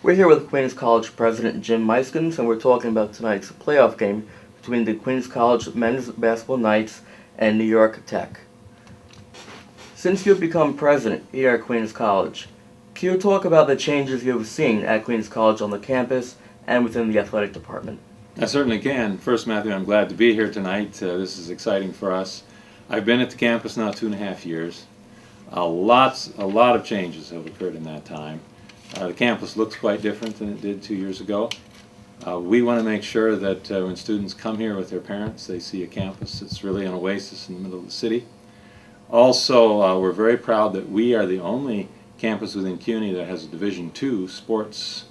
We're here with Queens College President Jim Meiskens, and we're talking about tonight's playoff game between the Queens College men's basketball Knights and New York Tech. Since you've become president here at Queens College, can you talk about the changes you've seen at Queens College on the campus and within the athletic department? I certainly can. First, Matthew, I'm glad to be here tonight. This is exciting for us. I've been at the campus now 2.5 years. A lot of changes have occurred in that time. The campus looks quite different than it did 2 years ago. We want to make sure that when students come here with their parents, they see a campus that's really an oasis in the middle of the city. Also, we're very proud that we are the only campus within CUNY that has a Division II sports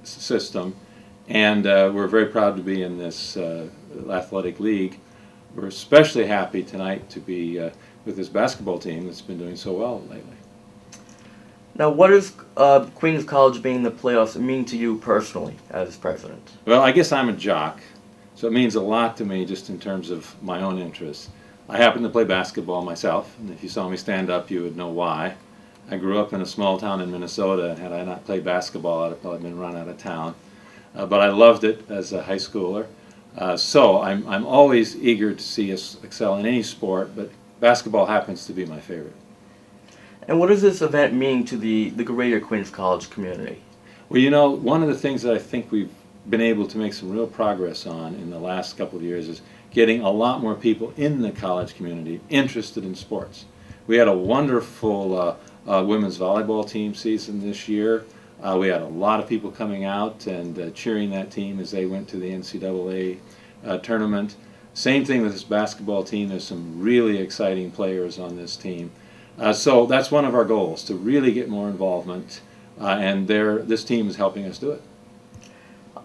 system, and we're very proud to be in this athletic league. We're especially happy tonight to be with this basketball team that's been doing so well lately. Now, what does Queens College being in the playoffs mean to you personally as president? Well, I guess I'm a jock, so it means a lot to me just in terms of my own interests. I happen to play basketball myself, and if you saw me stand up, you would know why. I grew up in a small town in Minnesota, and had I not played basketball, I'd have probably been run out of town. But I loved it as a high schooler. So I'm always eager to see us excel in any sport, but basketball happens to be my favorite. And what does this event mean to the greater Queens College community? Well, you know, one of the things that I think we've been able to make some real progress on in the last couple of years is getting a lot more people in the college community interested in sports. We had a wonderful women's volleyball team season this year. We had a lot of people coming out and cheering that team as they went to the NCAA tournament. Same thing with this basketball team. There's some really exciting players on this team. So that's one of our goals, to really get more involvement, and this team is helping us do it.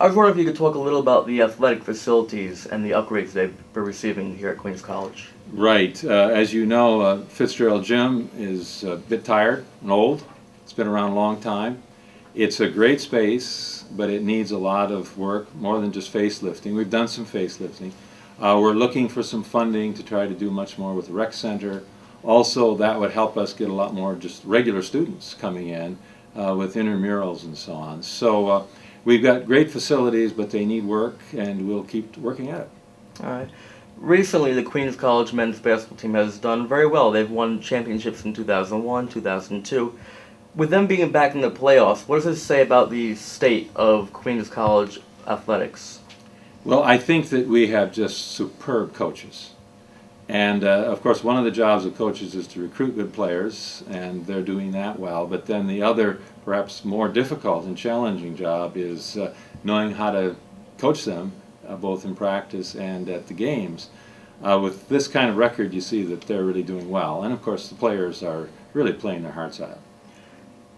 I was wondering if you could talk a little about the athletic facilities and the upgrades they've been receiving here at Queens College. Right. As you know, Fitzgerald Gym is a bit tired and old. It's been around a long time. It's a great space, but it needs a lot of work, more than just facelifting. We've done some facelifting. We're looking for some funding to try to do much more with the rec center. Also, that would help us get a lot more just regular students coming in with intramurals and so on. So we've got great facilities, but they need work, and we'll keep working at it. All right. Recently, the Queens College men's basketball team has done very well. They've won championships in 2001, 2002. With them being back in the playoffs, what does this say about the state of Queens College athletics? Well, I think that we have just superb coaches. And of course, one of the jobs of coaches is to recruit good players, and they're doing that well. But then the other, perhaps more difficult and challenging job is knowing how to coach them, both in practice and at the games. With this kind of record, you see that they're really doing well. And of course, the players are really playing their hearts out.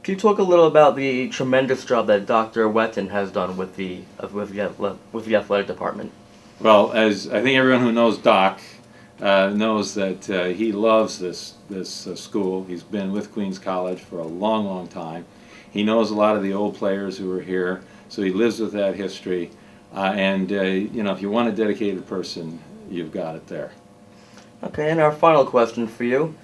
Can you talk a little about the tremendous job that Dr. Wetton has done with the athletic department? Well, as I think everyone who knows Doc knows that he loves this school. He's been with Queens College for a long, long time. He knows a lot of the old players who are here, so he lives with that history. And you know, if you want a dedicated person, you've got it there. Okay, and our final question for you.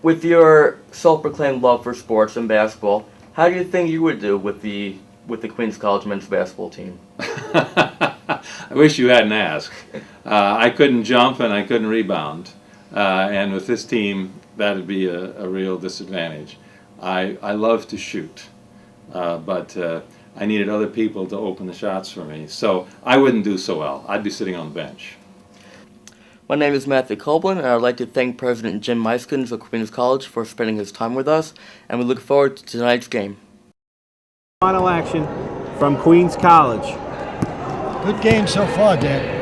With your self-proclaimed love for sports and basketball, how do you think you would do with the Queens College men's basketball team? I wish you hadn't asked. I couldn't jump and I couldn't rebound. And with this team, that would be a real disadvantage. I love to shoot, but I needed other people to open the shots for me. So I wouldn't do so well. I'd be sitting on the bench. My name is Matthew Copeland, and I'd like to thank President Jim Meiskens of Queens College for spending his time with us, and we look forward to tonight's game. Final action from Queens College. Good game so far, Dan.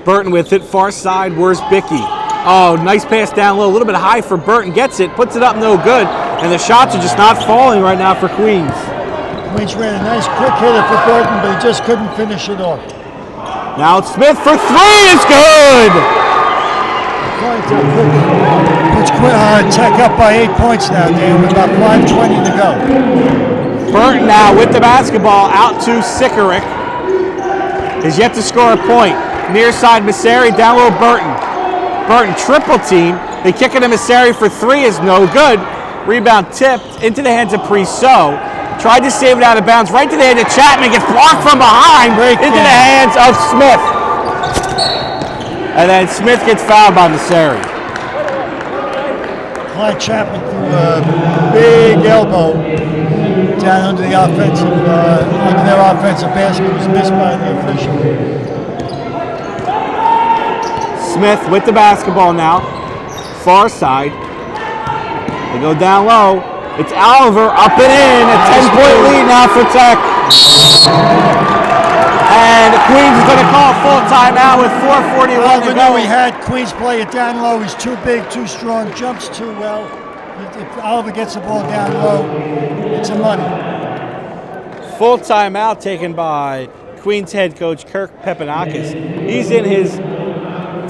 Burton with it, far side, where's Bickey? Oh, nice pass down low, a little bit high for Burton, gets it, puts it up, no good, and the shots are just not falling right now for Queens. Queens ran a nice quick hitter for Burton, but he just couldn't finish it off. Now it's Smith for three, it's good! Puts Tech up by 8 points now, Dan, with about 5:20 to go. Burton now with the basketball out to Sickerick. Is yet to score a point. Near side, Messeri, down low, Burton. Burton triple team. They kick it to Messeri for three, is no good. Rebound tipped into the hands of Priso. Tried to save it out of bounds, right to the head of Chapman, gets blocked from behind into the hands of Smith. And then Smith gets fouled by Messeri. Clyde Chapman threw a big elbow down under the offensive, under their offensive basket. It was missed by the official. Smith with the basketball now, far side. They go down low. It's Oliver up and in, a 10-point lead now for Tech. And Queens is going to call a full timeout with 4:41 Oliver to go. knew he had Queens play it down low. He's too big, too strong, jumps too well. If Oliver gets the ball down low, it's a money. Full timeout taken by Queens head coach Kirk Pepanakis. He's in his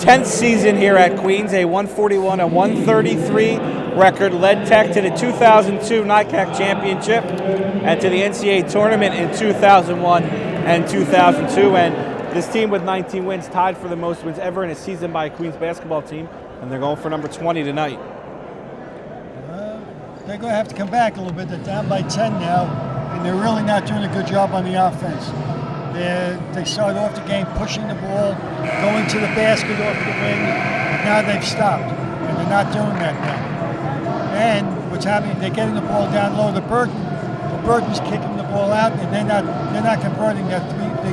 10th season here at Queens, a 141-133 record, led Tech to the 2002 NYCAC championship and to the NCAA tournament in 2001 and 2002. And this team with 19 wins tied for the most wins ever in a season by a Queens basketball team, and they're going for number 20 tonight. They're going to have to come back a little bit. They're down by 10 now, and they're really not doing a good job on the offense. They started off the game pushing the ball, going to the basket off the wing, and now they've stopped, and they're not doing that now. And what's happening, they're getting the ball down low to Burton. But Burton's kicking the ball out, and they're not converting the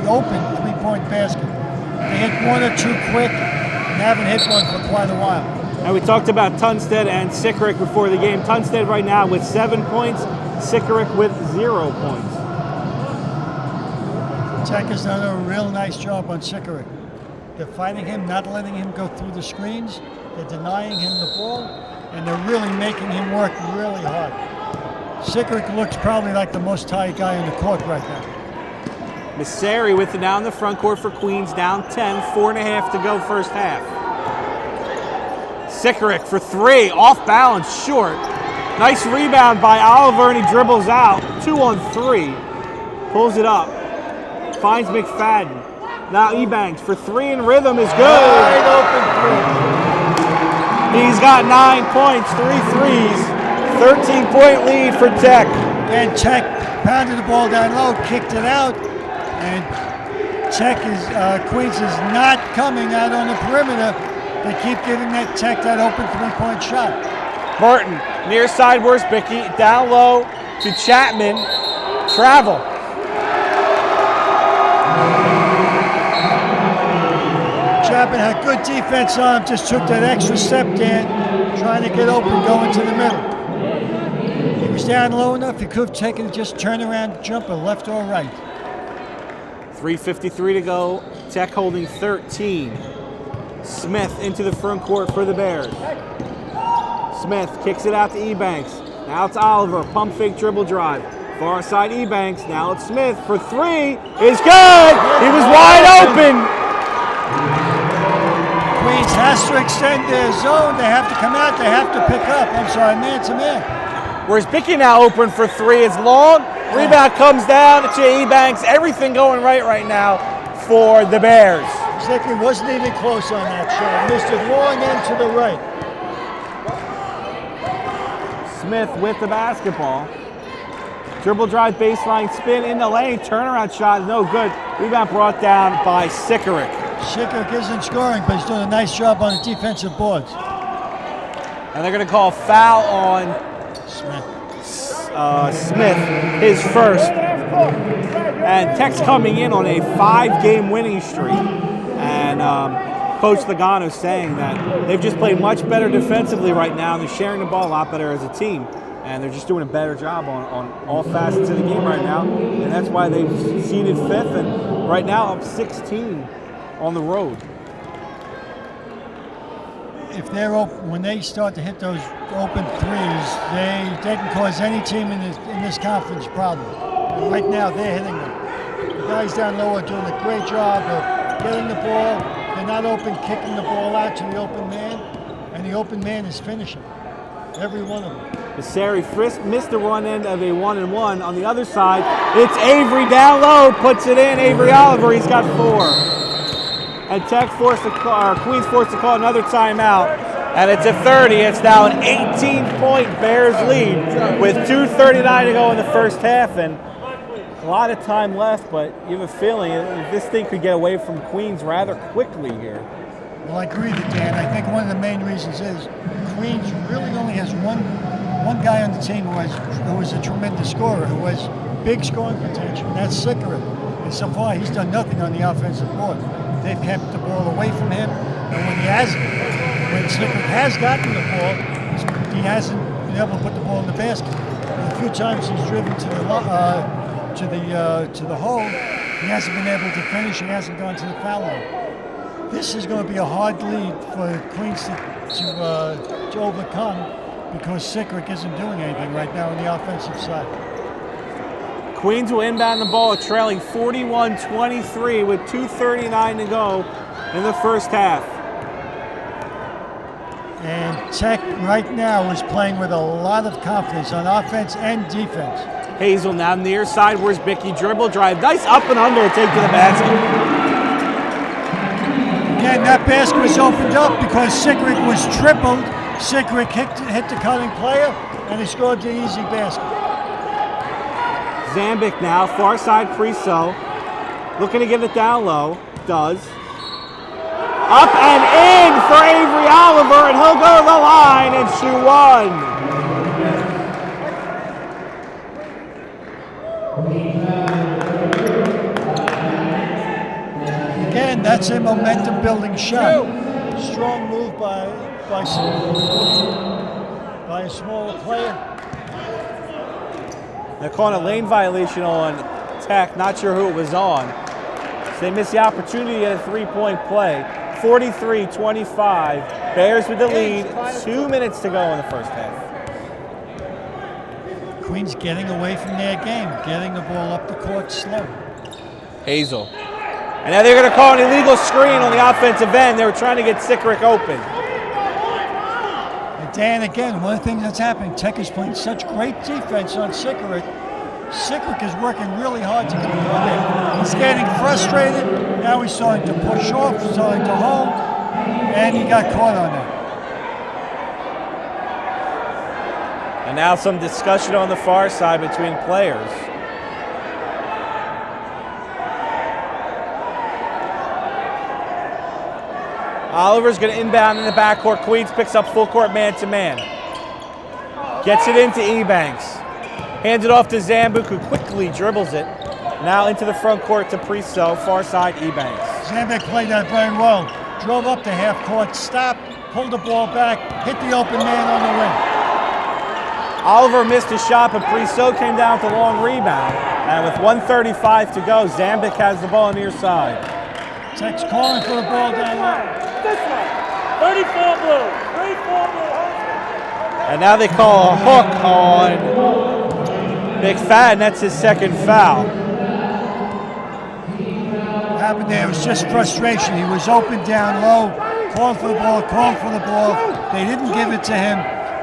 open three-point basket. They hit one or two quick, and haven't hit one for quite a while. And we talked about Tunstead and Sickerick before the game. Tunstead right now with 7 points, Sickerick with 0 points. Tech has done a real nice job on Sickerick. They're fighting him, not letting him go through the screens. They're denying him the ball, and they're really making him work really hard. Sickerick looks probably like the most tired guy on the court right now. Messeri with it now in the front court for Queens, down 10, 4.5 to go first half. Sickerick for 3, off balance, short. Nice rebound by Oliver, and he dribbles out. 2 on 3, pulls it up, finds McFadden. Now Ebanks for 3 in rhythm is good. Wide open three. He's got 9 points, 3 threes, 13-point lead for Tech. And Tech pounded the ball down low, kicked it out, and Queens is not coming out on the perimeter. They keep giving that Tech that open three-point shot. Burton, near side Worsbicky, down low to Chapman, travel. Chapman had good defense on him, just took that extra step down, trying to get open, going to the middle. He was down low enough, he could have taken just turn around jumper, left or right. 3:53 to go, Tech holding 13. Smith into the front court for the Bears. Smith kicks it out to Ebanks. Now it's Oliver, pump fake dribble drive. Far side Ebanks, now it's Smith for 3, is good! He was wide open! Queens has to extend their zone, they have to come out, they have to pick up. I'm sorry, man to man. Whereas Bickey now open for 3, it's long, rebound comes down to Ebanks, everything going right now for the Bears. Zickley wasn't even close on that shot. Missed it long end to the right. Smith with the basketball. Dribble drive, baseline spin in the lane. Turnaround shot, no good. Rebound brought down by Sickerick. Sickerick isn't scoring, but he's doing a nice job on the defensive boards. And they're going to call foul on Smith, his first. And Tech's coming in on a 5-game winning streak. And Coach Logano saying that they've just played much better defensively right now, and they're sharing the ball a lot better as a team. And they're just doing a better job on all facets of the game right now. And that's why they've seeded 5th and right now up 16 on the road. If they're open, when they start to hit those open threes, they can cause any team in this conference problem. And right now, they're hitting them. The guys down low are doing a great job of getting the ball. They're not open, kicking the ball out to the open man, and the open man is finishing. Every one of them. Messeri missed the run end of a 1-and-1. On the other side, it's Avery down low, puts it in. Avery Oliver, he's got 4. And Queens forced to call another timeout And it's a 30. It's now an 18-point Bears lead with 2:39 to go in the first half, and a lot of time left, but you have a feeling this thing could get away from Queens rather quickly here. Well, I agree with you, Dan. I think one of the main reasons is Queens really only has one guy on the team who was a tremendous scorer, who has big scoring potential, and that's Sikora. And so far, he's done nothing on the offensive board. They've kept the ball away from him, and when Sikora has gotten the ball, he hasn't been able to put the ball in the basket. And a few times he's driven to the hole, he hasn't been able to finish. He hasn't gone to the foul line. This is going to be a hard lead for Queens to overcome because Sikora isn't doing anything right now on the offensive side. Queens will inbound the ball, trailing 41-23 with 2:39 to go in the first half. And Tech right now is playing with a lot of confidence on offense and defense. Hazel now near side. Where's Bicky? Dribble drive. Nice up and under take to the basket. Again, that basket was opened up because Sikora was tripled. Sikora hit the cutting player, and he scored the easy basket. Zambic now, far side Priso. Looking to get it down low. Does. Up and in for Avery Oliver, and he'll go to the line and shoot one. Again, that's a momentum-building shot. Strong move by a smaller player. They're calling a lane violation on Tech. Not sure who it was on. So they missed the opportunity at a three-point play. 43-25. Bears with the lead. 2 minutes to go in the first half. Queens getting away from their game, getting the ball up the court slow. Hazel. And now they're going to call an illegal screen on the offensive end. They were trying to get Sikora open. And Dan, again, one of the things that's happening, Tech is playing such great defense on Sikora. Sikora is working really hard to get the ball in. He's getting frustrated. Now he's starting to push off, starting to hold, and he got caught on that. And now some discussion on the far side between players. Oliver's going to inbound in the backcourt. Queens picks up full court man-to-man. Gets it into Ebanks. Hands it off to Zambuk, who quickly dribbles it. Now into the front court to Priso, far side Ebanks. Zambuk played that very well. Drove up to half court, stopped, pulled the ball back, hit the open man on the wing. Oliver missed a shot, but Priso came down with a long rebound. And with 1:35 to go, Zambuk has the ball near side. Tech's calling for the ball down low. This one. 34 blue. 34 blue. And now they call a hook on McFadden. That's his second foul. What happened there was just frustration. He was open down low, called for the ball, called for the ball. They didn't give it to him.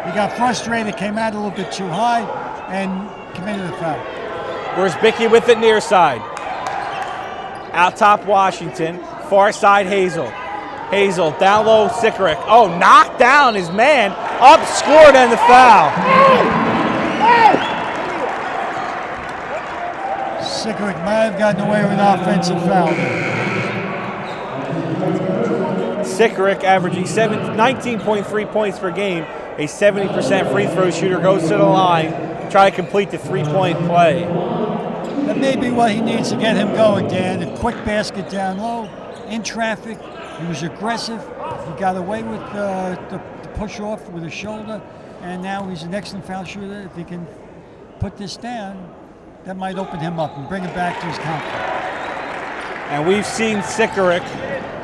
He got frustrated, came out a little bit too high, and committed a foul. Where's Bicky with it near side? Out top Washington, far side Hazel. Hazel, down low Sikora. Oh, knocked down his man. Up, scored, and the foul. Sikora might have gotten away with an offensive foul there. Sikora averaging 19.3 points per game. A 70% free throw shooter goes to the line, try to complete the three-point play. That may be what he needs to get him going, Dan. A quick basket down low, in traffic. He was aggressive. He got away with the push off with his shoulder, and now he's an excellent foul shooter. If he can put this down, that might open him up and bring him back to his confidence. And we've seen Sikora.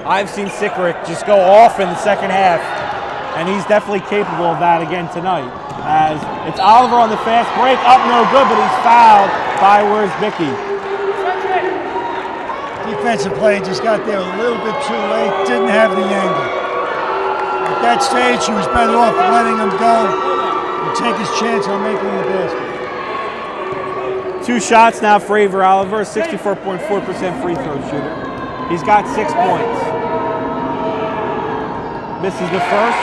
I've seen Sikora just go off in the second half, and he's definitely capable of that again tonight. As it's Oliver on the fast break, up no good, but he's fouled by where's Bicky. Defensive play just got there a little bit too late, didn't have the angle. At that stage, he was better off letting him go and take his chance on making the basket. 2 shots now for Avery Oliver, 64.4% free throw shooter. He's got 6 points. Misses the first.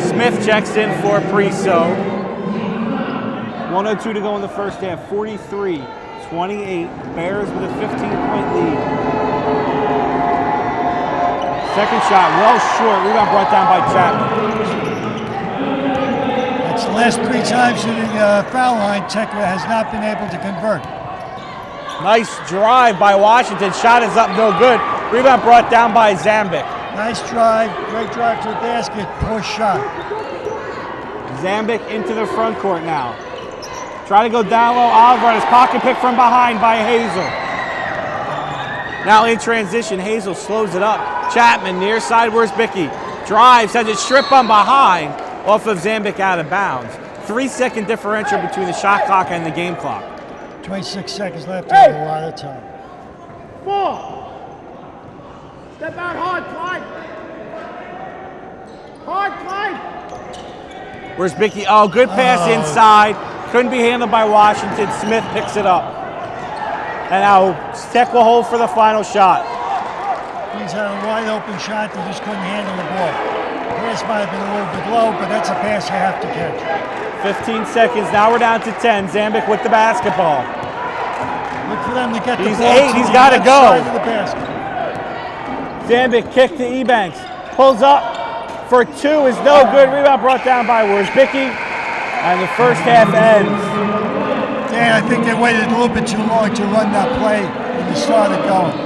Smith checks in for Priso. 1:02 to go in the first half. 43-28. Bears with a 15-point lead. Second shot, well short. Rebound brought down by Chapman. That's the last 3 times to the foul line. Tech has not been able to convert. Nice drive by Washington. Shot is up, no good. Rebound brought down by Zambic. Nice drive, great drive to the basket, poor shot. Zambic into the front court now. Try to go down low. Oliver on his pocket pick from behind by Hazel. Now in transition, Hazel slows it up. Chapman near side, where's Bickey? Drives, has it strip on behind, off of Zambic out of bounds. 3-second differential between the shot clock and the game clock. 26 seconds left, a lot of time. 4. Step out hard, Clyde. Hard, Clyde. Where's Bickey? Oh, good pass inside. Couldn't be handled by Washington. Smith picks it up. And now Tech will hold for the final shot. He's had a wide open shot, they just couldn't handle the ball. The pass might have been a little bit low, but that's a pass you have to catch. 15 seconds, now we're down to 10. Zambic with the basketball. Look for them to get the He's ball 8, to he's the gotta left go. side of the basket. Zambic kick to Ebanks. Pulls up for 2 is no good. Rebound brought down by Worsbicky. And the first half ends. Yeah, I think they waited a little bit too long to run that play when they started going.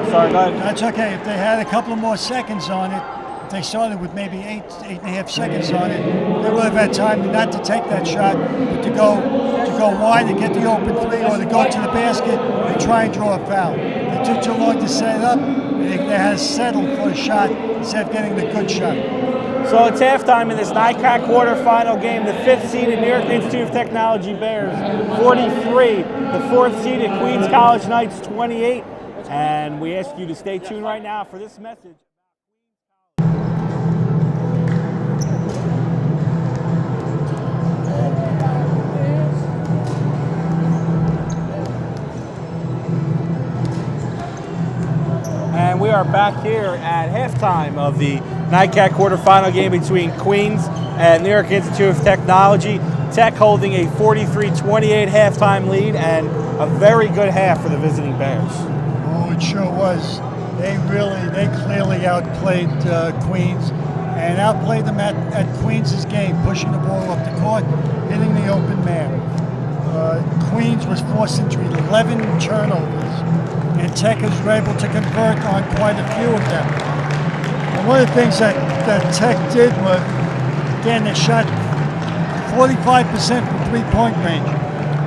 Sorry, go ahead. That's okay. If they had a couple of more seconds on it, if they started with maybe 8.5 seconds on it, they would have had time not to take that shot, but to go wide and get the open 3, or to go to the basket and try and draw a foul. They took too long to set it up, and they had settled for a shot instead of getting the good shot. So it's halftime in this NYCAC quarterfinal game. The 5th seeded New York Institute of Technology Bears 43, the 4th seeded Queens College Knights 28. And we ask you to stay tuned right now for this message. And we are back here at halftime of the NYCAC quarterfinal game between Queens and New York Institute of Technology. Tech holding a 43-28 halftime lead, and a very good half for the visiting Bears. Oh, it sure was. They clearly outplayed Queens and outplayed them at Queens' game, pushing the ball up the court, hitting the open man. Queens was forced into 11 turnovers, and Tech was able to convert on quite a few of them. And one of the things that Tech did was, again, they shot 45% from three-point range.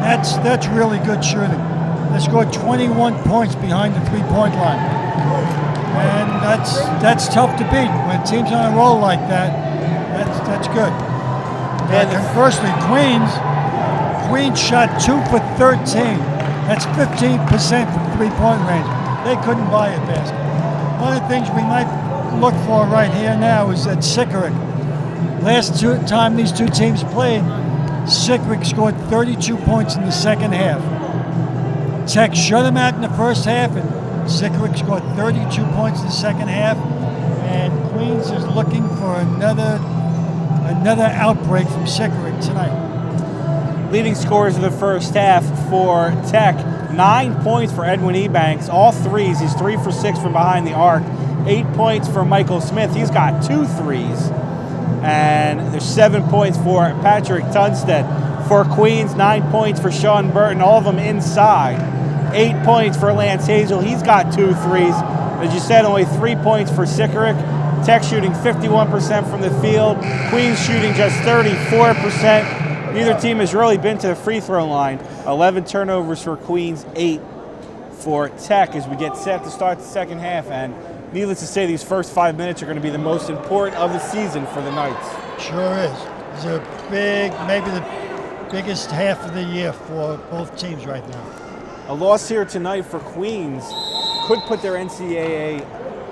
That's really good shooting. They scored 21 points behind the three-point line. And that's tough to beat. When teams on a roll like that, that's good. And conversely, Queens shot 2 for 13. That's 15% from three-point range. They couldn't buy a basket. One of the things we might look for right here now is that Sickerick. Last time these two teams played, Sickerick scored 32 points in the second half. Tech shut him out in the first half, and Sickerick scored 32 points in the second half. And Queens is looking for another outbreak from Sickerick tonight. Leading scorers of the first half for Tech, 9 points for Edwin Ebanks, all threes. He's 3 for 6 from behind the arc. 8 points for Michael Smith. He's got 2 threes. And there's 7 points for Patrick Tunstead. For Queens, 9 points for Sean Burton, all of them inside. 8 points for Lance Hazel. He's got 2 threes. As you said, only 3 points for Sickerick. Tech shooting 51% from the field. Queens shooting just 34%. Neither team has really been to the free throw line. 11 turnovers for Queens, 8 for Tech as we get set to start the second half. And needless to say, these first 5 minutes are going to be the most important of the season for the Knights. Sure is. It's a maybe the biggest half of the year for both teams right now. A loss here tonight for Queens could put their NCAA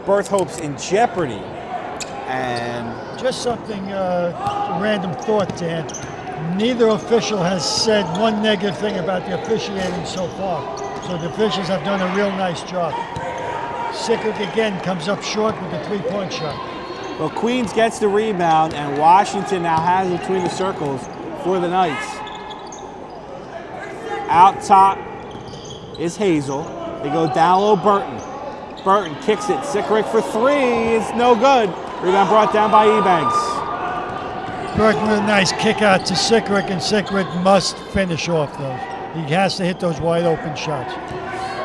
berth hopes in jeopardy. And just something, a random thought, Dan. Neither official has said one negative thing about the officiating so far. So the officials have done a real nice job. Sickert again comes up short with the three-point shot. Well, Queens gets the rebound, and Washington now has it between the circles for the Knights. Out top is Hazel. They go down low, Burton. Burton kicks it. Sickerick for three. It's no good. Rebound brought down by Ebanks. Burton with a nice kick out to Sickerick, and Sickerick must finish off those. He has to hit those wide open shots.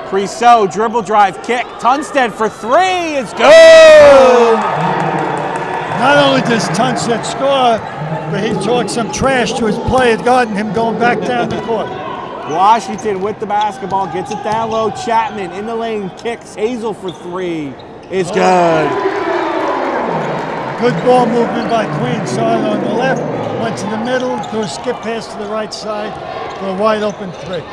Priso, dribble drive, kick. Tunstead for three. It's good. Not only does Tunstead score, but he talks some trash to his player guarding him going back down the court. Washington with the basketball, gets it down low. Chapman in the lane, kicks. Hazel for three. It's good. Good ball movement by Queens. Started on the left, went to the middle, threw a skip pass to the right side for a wide open three.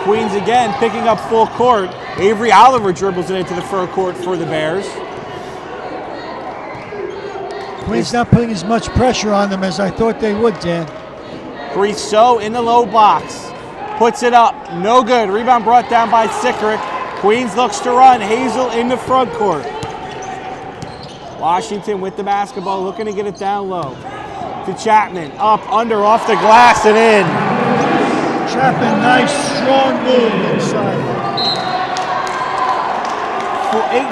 Queens again picking up full court. Avery Oliver dribbles it into the front court for the Bears. Queens not putting as much pressure on them as I thought they would, Dan. Priso in the low box. Puts it up. No good. Rebound brought down by Sickerick. Queens looks to run. Hazel in the front court. Washington with the basketball, looking to get it down low. To Chapman. Up, under, off the glass, and in. Chapman, nice, strong move inside.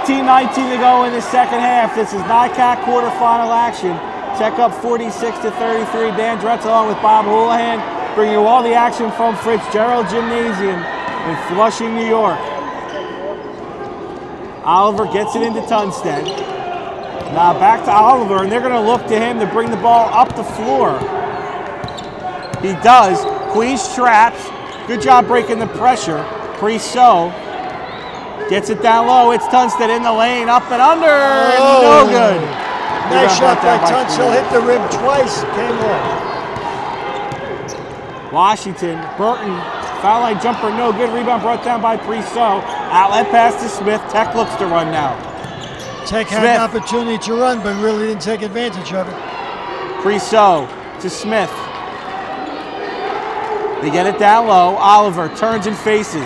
18-19 to go in the second half. This is NYCAC quarterfinal action. Tech up 46-33. Dan Dretz along with Bob Houlihan, bringing you all the action from Fitzgerald Gymnasium in Flushing, New York. Oliver gets it into Tunstead. Now back to Oliver, and they're going to look to him to bring the ball up the floor. He does. Queens traps. Good job breaking the pressure. Priso gets it down low. It's Tunstead in the lane, up and under, and no good. Nice shot by Tunstall. Hit the rim twice. Came off. Washington, Burton, foul line jumper, no good. Rebound brought down by Priso. Outlet pass to Smith. Tech looks to run now. Tech had an opportunity to run, but really didn't take advantage of it. Priso to Smith. They get it down low. Oliver turns and faces.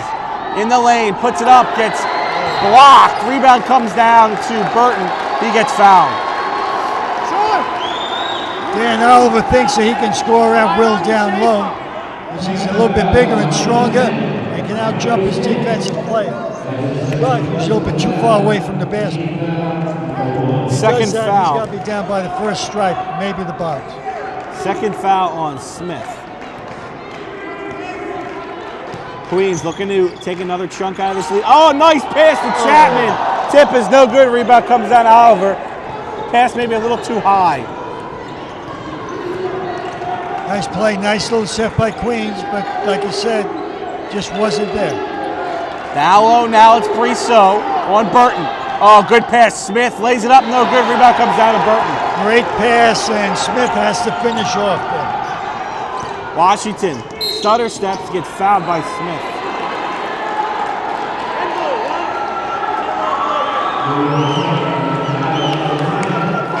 In the lane, puts it up, gets blocked. Rebound comes down to Burton. He gets fouled. Dan Oliver thinks that he can score out Will down low, because he's a little bit bigger and stronger and can out-jump his defensive player. But he's a little bit too far away from the basket. Second foul. He's got to be down by the first stripe, maybe the box. Second foul on Smith. Queens looking to take another chunk out of this lead. Oh, nice pass to Chapman. Tip is no good. Rebound comes down to Oliver. Pass maybe a little too high. Nice play, nice little set by Queens, but like I said, just wasn't there. Now low, now it's Priso on Burton. Oh, good pass. Smith lays it up, no good. Rebound comes down to Burton. Great pass, and Smith has to finish off there. Washington, stutter steps, gets fouled by Smith.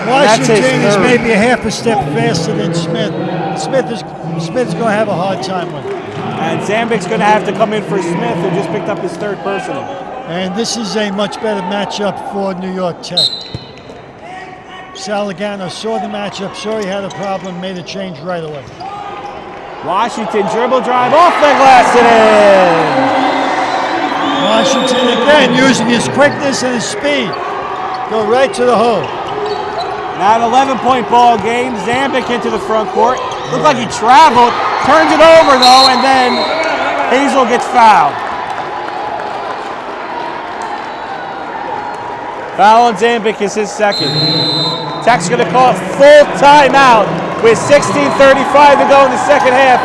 Washington is maybe a half a step faster than Smith. Smith's going to have a hard time with it. And Zambik's going to have to come in for Smith, who just picked up his third personal. And this is a much better matchup for New York Tech. Salagano saw the matchup, saw he had a problem, made a change right away. Washington dribble drive off the glass and in. Washington again using his quickness and his speed. Go right to the hole. Now an 11-point ball game. Zambik into the front court. Looked like he traveled. Turns it over though, and then Hazel gets fouled. Foul on Zambik is his second. Tech's going to call it full timeout with 16:35 to go in the second half.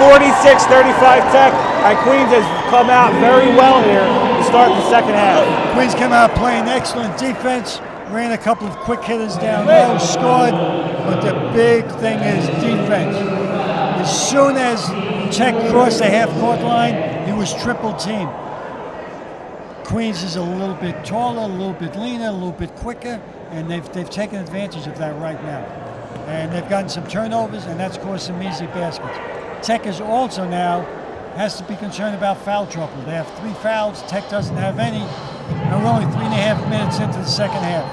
46-35 Tech. And Queens has come out very well here to start the second half. Queens came out playing excellent defense. Ran a couple of quick hitters down low, scored, but the big thing is defense. As soon as Tech crossed the half-court line, he was triple teamed. Queens is a little bit taller, a little bit leaner, a little bit quicker, and they've taken advantage of that right now. And they've gotten some turnovers, and that's caused some easy baskets. Tech is also now has to be concerned about foul trouble. They have 3 fouls. Tech doesn't have any. And we're only 3.5 minutes into the second half.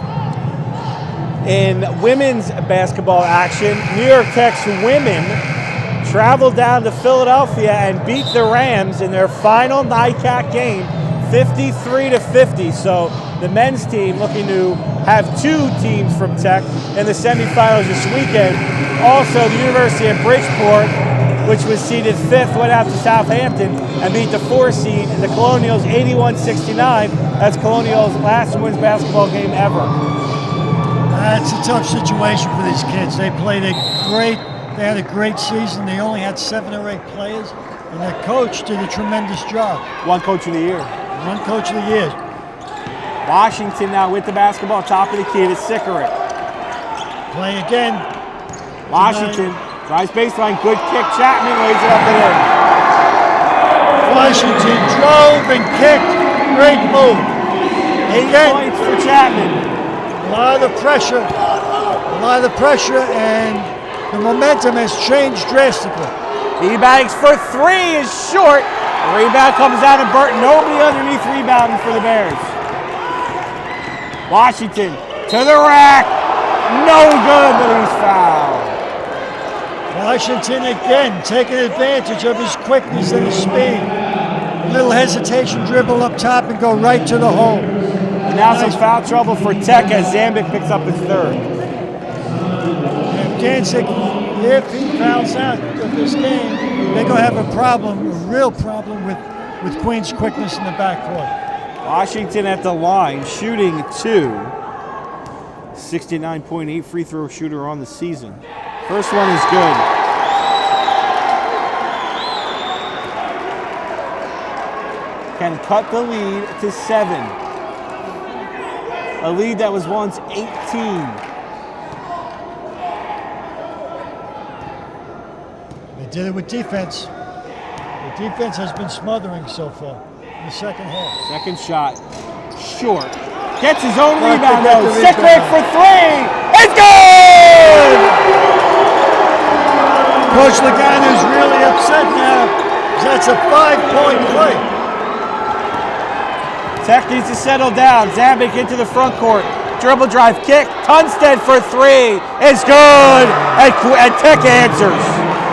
In women's basketball action, New York Tech's women traveled down to Philadelphia and beat the Rams in their final NYCAC game, 53-50. So the men's team looking to have 2 teams from Tech in the semifinals this weekend. Also, the University of Bridgeport, which was seeded 5th, went out to Southampton and beat the 4 seed, the Colonials 81-69. That's Colonials' last women's basketball game ever. It's a tough situation for these kids. They had a great season. They only had 7 or 8 players, and their coach did a tremendous job. One coach of the year. One coach of the year. Washington now with the basketball, top of the key to Sickerick. Play again. Washington drives baseline, good kick. Chapman lays it up and in. Washington drove and kicked. Great move. 8 points for Chapman. A lot of pressure, and the momentum has changed drastically. E-Bags for 3 is short. The rebound comes out of Burton. Nobody underneath rebounding for the Bears. Washington to the rack. No good, but he's fouled. Washington again taking advantage of his quickness and his speed. A little hesitation, dribble up top and go right to the hole. And now some foul trouble for Tech as Zambic picks up his 3rd. And Danzig, if he fouls out of this game, they're going to have a real problem with Queen's quickness in the backcourt. Washington at the line, shooting 2. 69.8 free throw shooter on the season. First one is good. Can cut the lead to 7. A lead that was once 18. They did it with defense. The defense has been smothering so far in the second half. Second shot, short. Gets his own Right, rebound they got though. the Sickerick rebound. for 3. It's good! Coach Logano's really upset now. That's a 5-point play. Tech needs to settle down. Zambic into the front court. Dribble drive kick. Tunstead for 3. It's good. And Tech answers.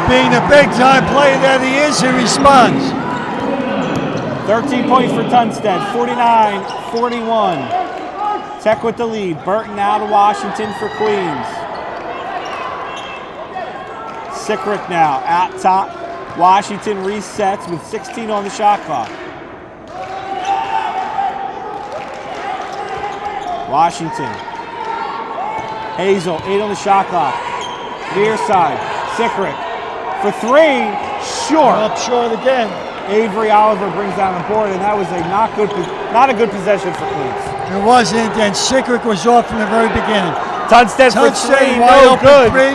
Being the big-time player that he is, he responds. 13 points for Tunstead. 49-41. Tech with the lead. Burton out of Washington for Queens. Sickerick now at top. Washington resets with 16 on the shot clock. Washington. Hazel, 8 on the shot clock. Near side. Sickerick for 3. Short. Up short again. Avery Oliver brings down the board, and that was not a good possession for Queens. It wasn't, and Sickerick was off from the very beginning. Tunstead for 3, wide no open good. three.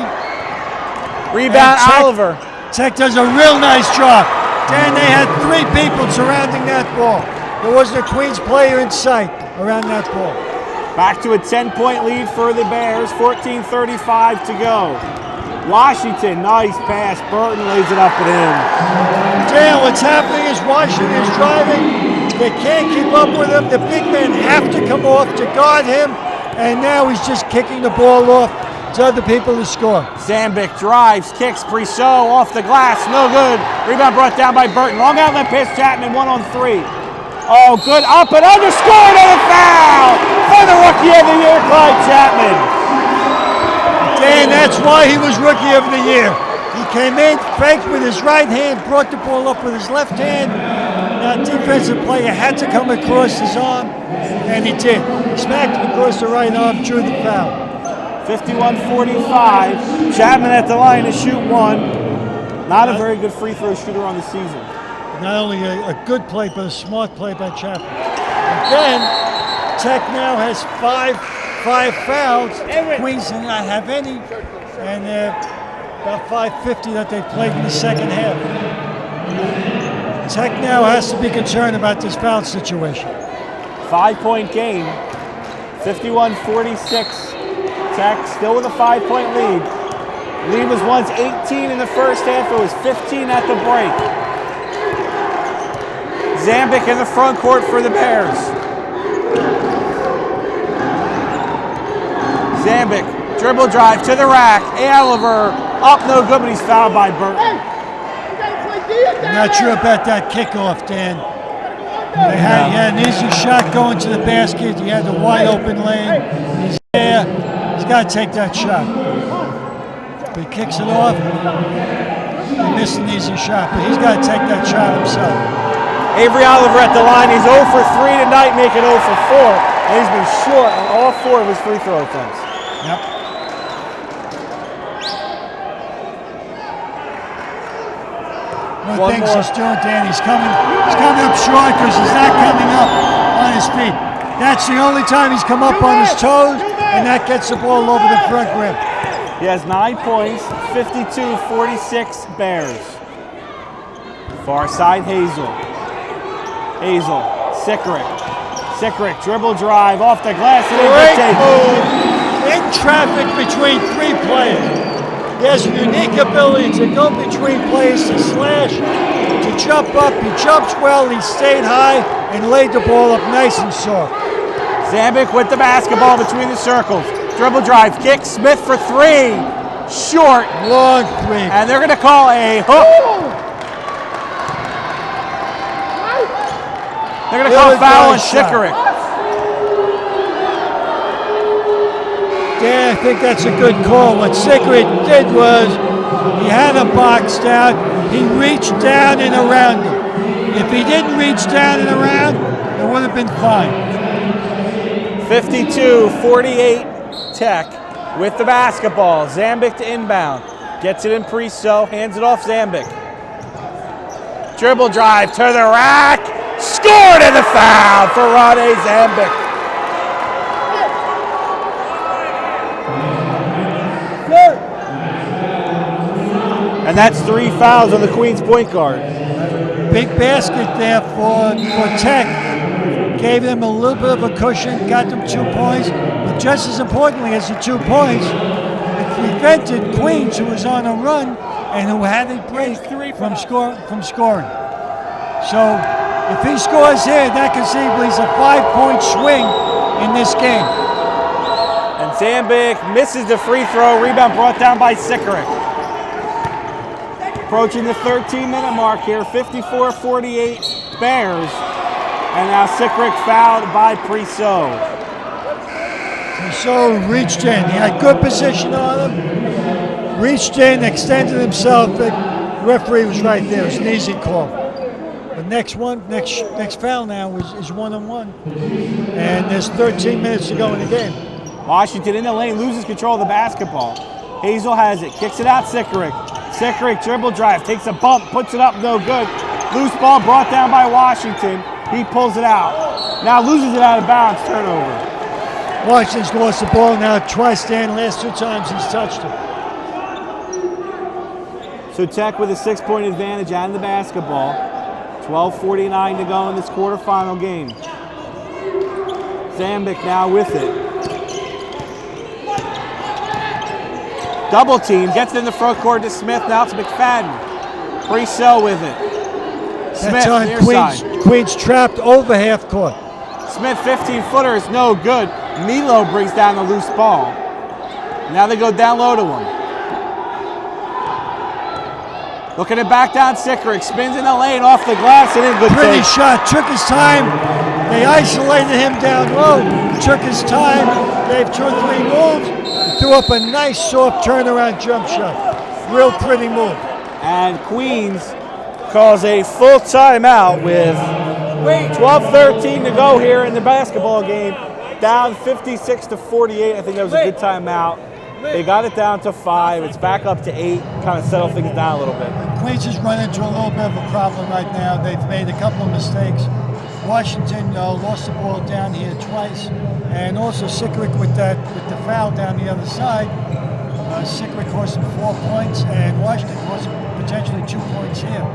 Rebound And Oliver. Tech does a real nice job. Dan, they had 3 people surrounding that ball. There wasn't a Queens player in sight around that ball. Back to a 10-point lead for the Bears, 14:35 to go. Washington, nice pass. Burton lays it up and in. Dan, what's happening is Washington is driving. They can't keep up with him. The big men have to come off to guard him, and now he's just kicking the ball off to other people to score. Zambic drives, kicks, Priseau off the glass, no good. Rebound brought down by Burton. Long outlet pass, Chapman, 1-on-3. Oh, good, up and underscored, and a foul for the Rookie of the Year, Clyde Chapman. Dan, that's why he was Rookie of the Year. He came in, faked with his right hand, brought the ball up with his left hand. That defensive player had to come across his arm, and he did. He smacked him across the right arm, drew the foul. 51-45. Chapman at the line to shoot 1. Not a very good free throw shooter on the season. Not only a good play, but a smart play by Chapman. Again, Tech now has five fouls. Queens do not have any, and about 5:50 that they played in the second half. Tech now has to be concerned about this foul situation. 5-point game, 51-46. Tech still with a 5-point lead. Lead was once 18 in the first half. It was 15 at the break. Zambic in the front court for the Bears. Zambic, dribble drive to the rack. Oliver up, no good, but he's fouled by Burton. I'm not sure about that kickoff, Dan. He had an easy shot going to the basket. He had the wide open lane. He's there. He's got to take that shot. But he kicks it off. He missed an easy shot, but he's got to take that shot himself. Avery Oliver at the line. He's 0 for 3 tonight, making 0 for 4. And he's been short on all 4 of his free throw attempts. Yep. One of the things he's doing, Dan, he's coming up short because he's not coming up on his feet. That's the only time he's come up on his toes, and that gets the ball over the front rim. He has 9 points, 52-46 Bears. Far side, Hazel. Sickrick, dribble drive off the glass, and Great move in traffic between 3 players. He has a unique ability to go between players, to slash, to jump up. He jumps well, he stayed high, and laid the ball up nice and soft. Zambic with the basketball between the circles. Dribble drive, kick, Smith for 3. Short. Long 3. And they're going to call a hook. They're going to call a foul on Sickerick. Yeah, I think that's a good call. What Sickerick did was he had him boxed out. He reached down and around him. If he didn't reach down and around, it would have been fine. 52-48 Tech with the basketball. Zambic to inbound. Gets it in Priso, hands it off Zambic. Dribble drive to the rack. Scored and the foul for Rade Zambic. And that's 3 fouls on the Queens point guard. Big basket there for Tech. Gave them a little bit of a cushion, got them 2 points, but just as importantly as the 2 points, it prevented Queens, who was on a run and who had a break from scoring. So if he scores here, that conceivably is a 5-point swing in this game. And Zambic misses the free throw, rebound brought down by Sickerick. Approaching the 13-minute mark here, 54-48 Bears. And now Sickerick fouled by Priso. Priso reached in. He had good position on him. Reached in, extended himself. The referee was right there. It was an easy call. The next foul now is 1-on-1. And there's 13 minutes to go in the game. Washington in the lane, loses control of the basketball. Hazel has it, kicks it out Sickerick. Sickerick dribble drive, takes a bump, puts it up, no good. Loose ball brought down by Washington. He pulls it out. Now loses it out of bounds, turnover. Washington's lost the ball now twice, Dan. Last 2 times he's touched it. So Tech with a 6-point advantage out of the basketball. 12:49 to go in this quarterfinal game. Zambic now with it. Double team, gets it in the front court to Smith, now to McFadden. Priso with it. Smith, near side. Queens trapped over half court. Smith, 15-footer is no good. Milo brings down the loose ball. Now they go down low to him. Looking to back down Sickerick, spins in the lane, off the glass, and in good Pretty take. shot, took his time. They isolated him down low, took his time, gave 2 or 3 moves, threw up a nice soft turnaround jump shot. Real pretty move. And Queens calls a full timeout with 12:13 to go here in the basketball game. Down 56-48. I think that was a good timeout. They got it down to 5. It's back up to 8. Kind of settle things down a little bit. Queens has run into a little bit of a problem right now. They've made a couple of mistakes. Washington lost the ball down here twice, and also Sickerick with the foul down the other side. Sickerick cost them 4 points, and Washington cost them potentially 2 points here.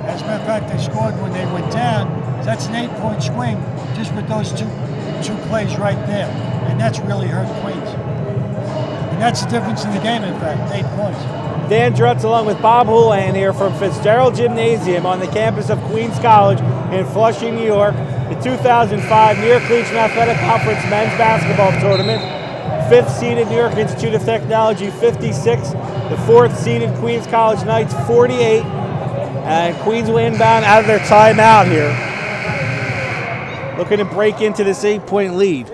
As a matter of fact, they scored when they went down. That's an 8-point swing just with those two plays right there, and that's really hurt Queens. And that's the difference in the game, in fact, 8 points. Dan Drutz along with Bob Houlihan here from Fitzgerald Gymnasium on the campus of Queens College in Flushing, New York. The 2005 New York Collegiate Athletic Conference Men's Basketball Tournament. 5th seeded New York Institute of Technology 56. The 4th seeded Queens College Knights 48. And Queens will inbound out of their timeout here. Looking to break into this 8-point lead.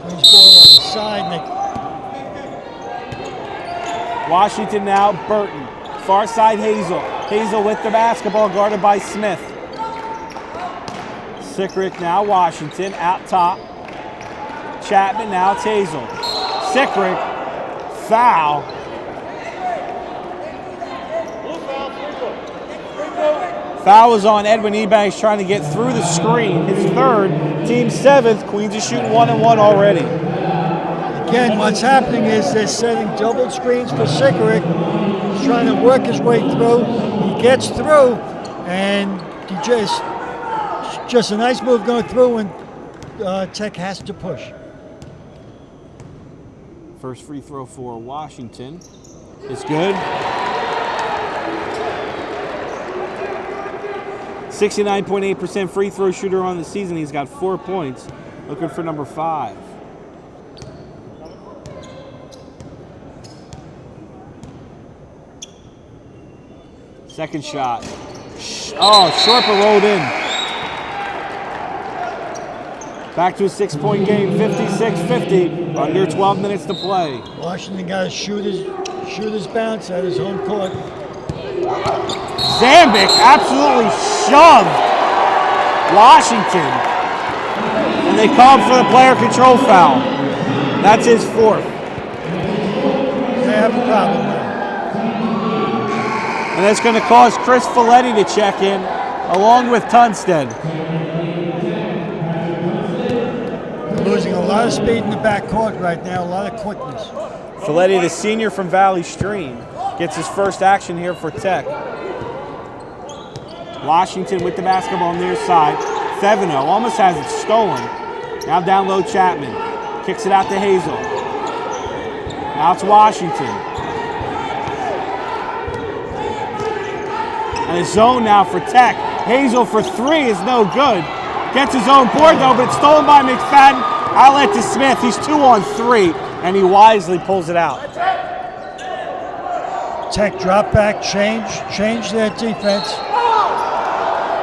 Queens ball on the side. Washington now, Burton. Far side, Hazel. Hazel with the basketball, guarded by Smith. Sickrick now, Washington, out top. Chapman now, it's Hazel. Sickrick, foul. Foul was on Edwin Ebanks trying to get through the screen. His 3rd, team 7th. Queens is shooting 1-1 already. Again, what's happening is they're setting double screens for Sickerick. He's trying to work his way through. He gets through, and he just a nice move going through, and Tech has to push. First free throw for Washington. It's good. 69.8% free throw shooter on the season. He's got 4 points. Looking for number 5. Second shot. Oh, short but rolled in. Back to a 6-point game, 56-50. Under 12 minutes to play. Washington got to shoot his bounce at his home court. Zambic absolutely shoved Washington. And they called for the player control foul. That's his 4th. They have a problem there. And that's going to cause Chris Folletti to check in, along with Tunstead. They're losing a lot of speed in the backcourt right now, a lot of quickness. Folletti, the senior from Valley Stream, gets his first action here for Tech. Washington with the basketball near side. Theveno almost has it stolen. Now down low, Chapman. Kicks it out to Hazel. Now it's Washington. And a zone now for Tech. Hazel for 3 is no good. Gets his own board though, but it's stolen by McFadden. Outlet to Smith. He's 2 on 3, and he wisely pulls it out. Tech drop back, change their defense.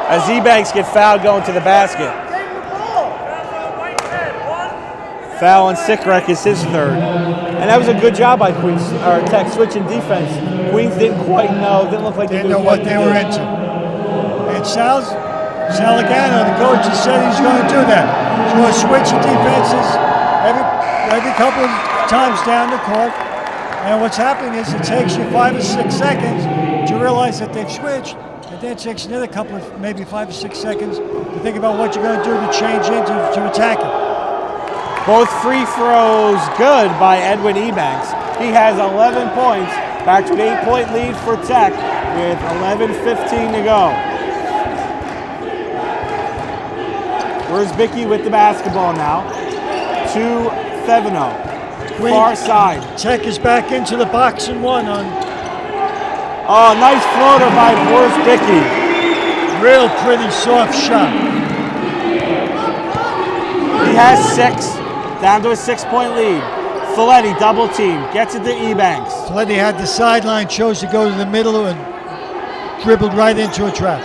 As Ebanks get fouled going to the basket. Foul on Sickrick is his 3rd. And that was a good job by Tech switching defense. Queens didn't quite know, didn't look like they didn't know what they were into. And Salagano, the coach, has said he's going to do that. He's going to switch the defenses every couple of times down the court. And what's happening is it takes you 5 or 6 seconds to realize that they've switched. And then it takes another couple of maybe 5 or 6 seconds to think about what you're going to do to change into to attack it. Both free throws good by Edwin Ebanks. He has 11 points. Back to an 8-point lead for Tech with 11:15 to go. Where's Bickey with the basketball now? To Theveno. Far side. Tech is back into the box and 1 on. Oh, nice floater by Boris Bickey. Real pretty soft shot. He has 6, down to a 6-point lead. Folletti double team, gets it to Ebanks. Folletti had the sideline, chose to go to the middle and dribbled right into a trap.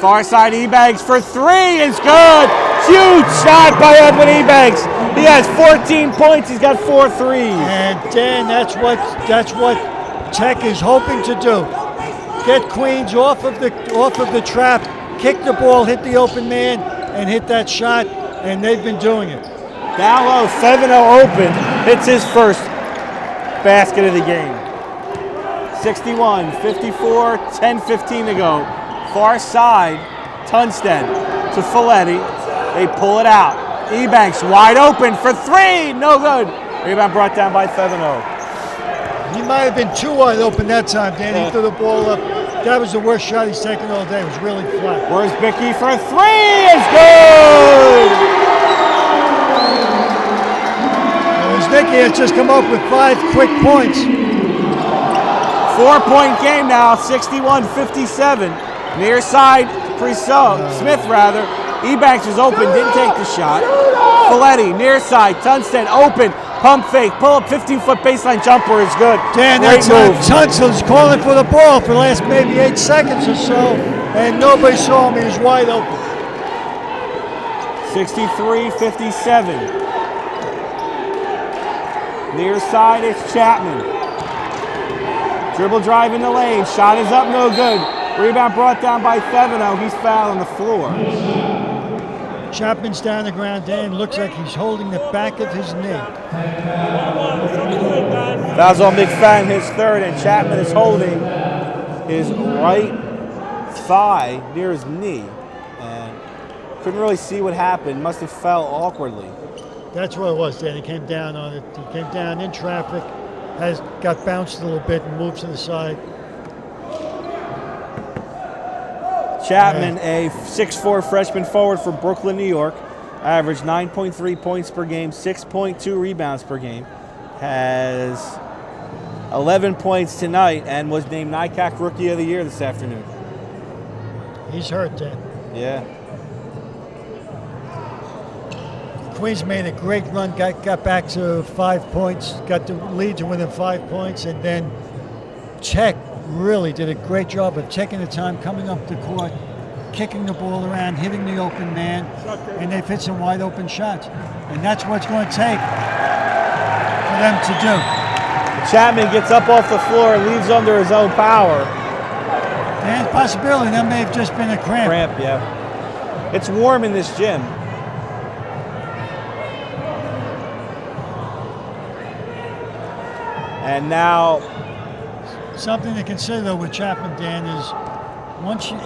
Far side Ebanks for 3 is good. Huge shot by Edwin Ebanks. He has 14 points. He's got 4 threes. And Dan, that's what Tech is hoping to do. Get Queens off of the trap, kick the ball, hit the open man, and hit that shot. And they've been doing it. Down low, 7-0 open. Hits his first basket of the game. 61-54, 10:15 to go. Far side, Tunstead to Folletti. They pull it out. Ebanks wide open for 3, no good. Rebound brought down by Theveno. He might have been too wide open that time, Dan. He threw the ball up. That was the worst shot he's taken all day. It was really flat. Where's Bickey for 3 is good. It was Woznicki has just come up with 5 quick points. 4-point game now, 61-57. Near side, Smith rather. Ebanks was open, didn't take the shot. Folletti, near side, Tunstead open, pump fake, pull up 15-foot baseline jumper is good. Dan, great that's move. Tunstead's calling for the ball for the last maybe 8 seconds or so, and nobody saw him. He was wide open. 63-57. Near side, it's Chapman. Dribble drive in the lane, shot is up, no good. Rebound brought down by Theveno. He's fouled on the floor. Chapman's down the ground. Dan looks like he's holding the back of his knee. Fouls on McFadden, his third, and Chapman is holding his right thigh near his knee. And couldn't really see what happened. Must have fell awkwardly. That's what it was, Dan. He came down on it. He came down in traffic, got bounced a little bit and moved to the side. Chapman, a 6'4" freshman forward from Brooklyn, New York, averaged 9.3 points per game, 6.2 rebounds per game, has 11 points tonight, and was named NYCAC Rookie of the Year this afternoon. He's hurt, Dan. Yeah. Queens made a great run, got back to 5 points, got the lead to within 5 points, and then Czech really did a great job of taking the time, coming up the court, kicking the ball around, hitting the open man, and they've hit some wide open shots. And that's what it's going to take for them to do. Chapman gets up off the floor and leaves under his own power. And possibility, that may have just been a cramp. Cramp, yeah. It's warm in this gym. And now, something to consider though with Chapman, Dan, is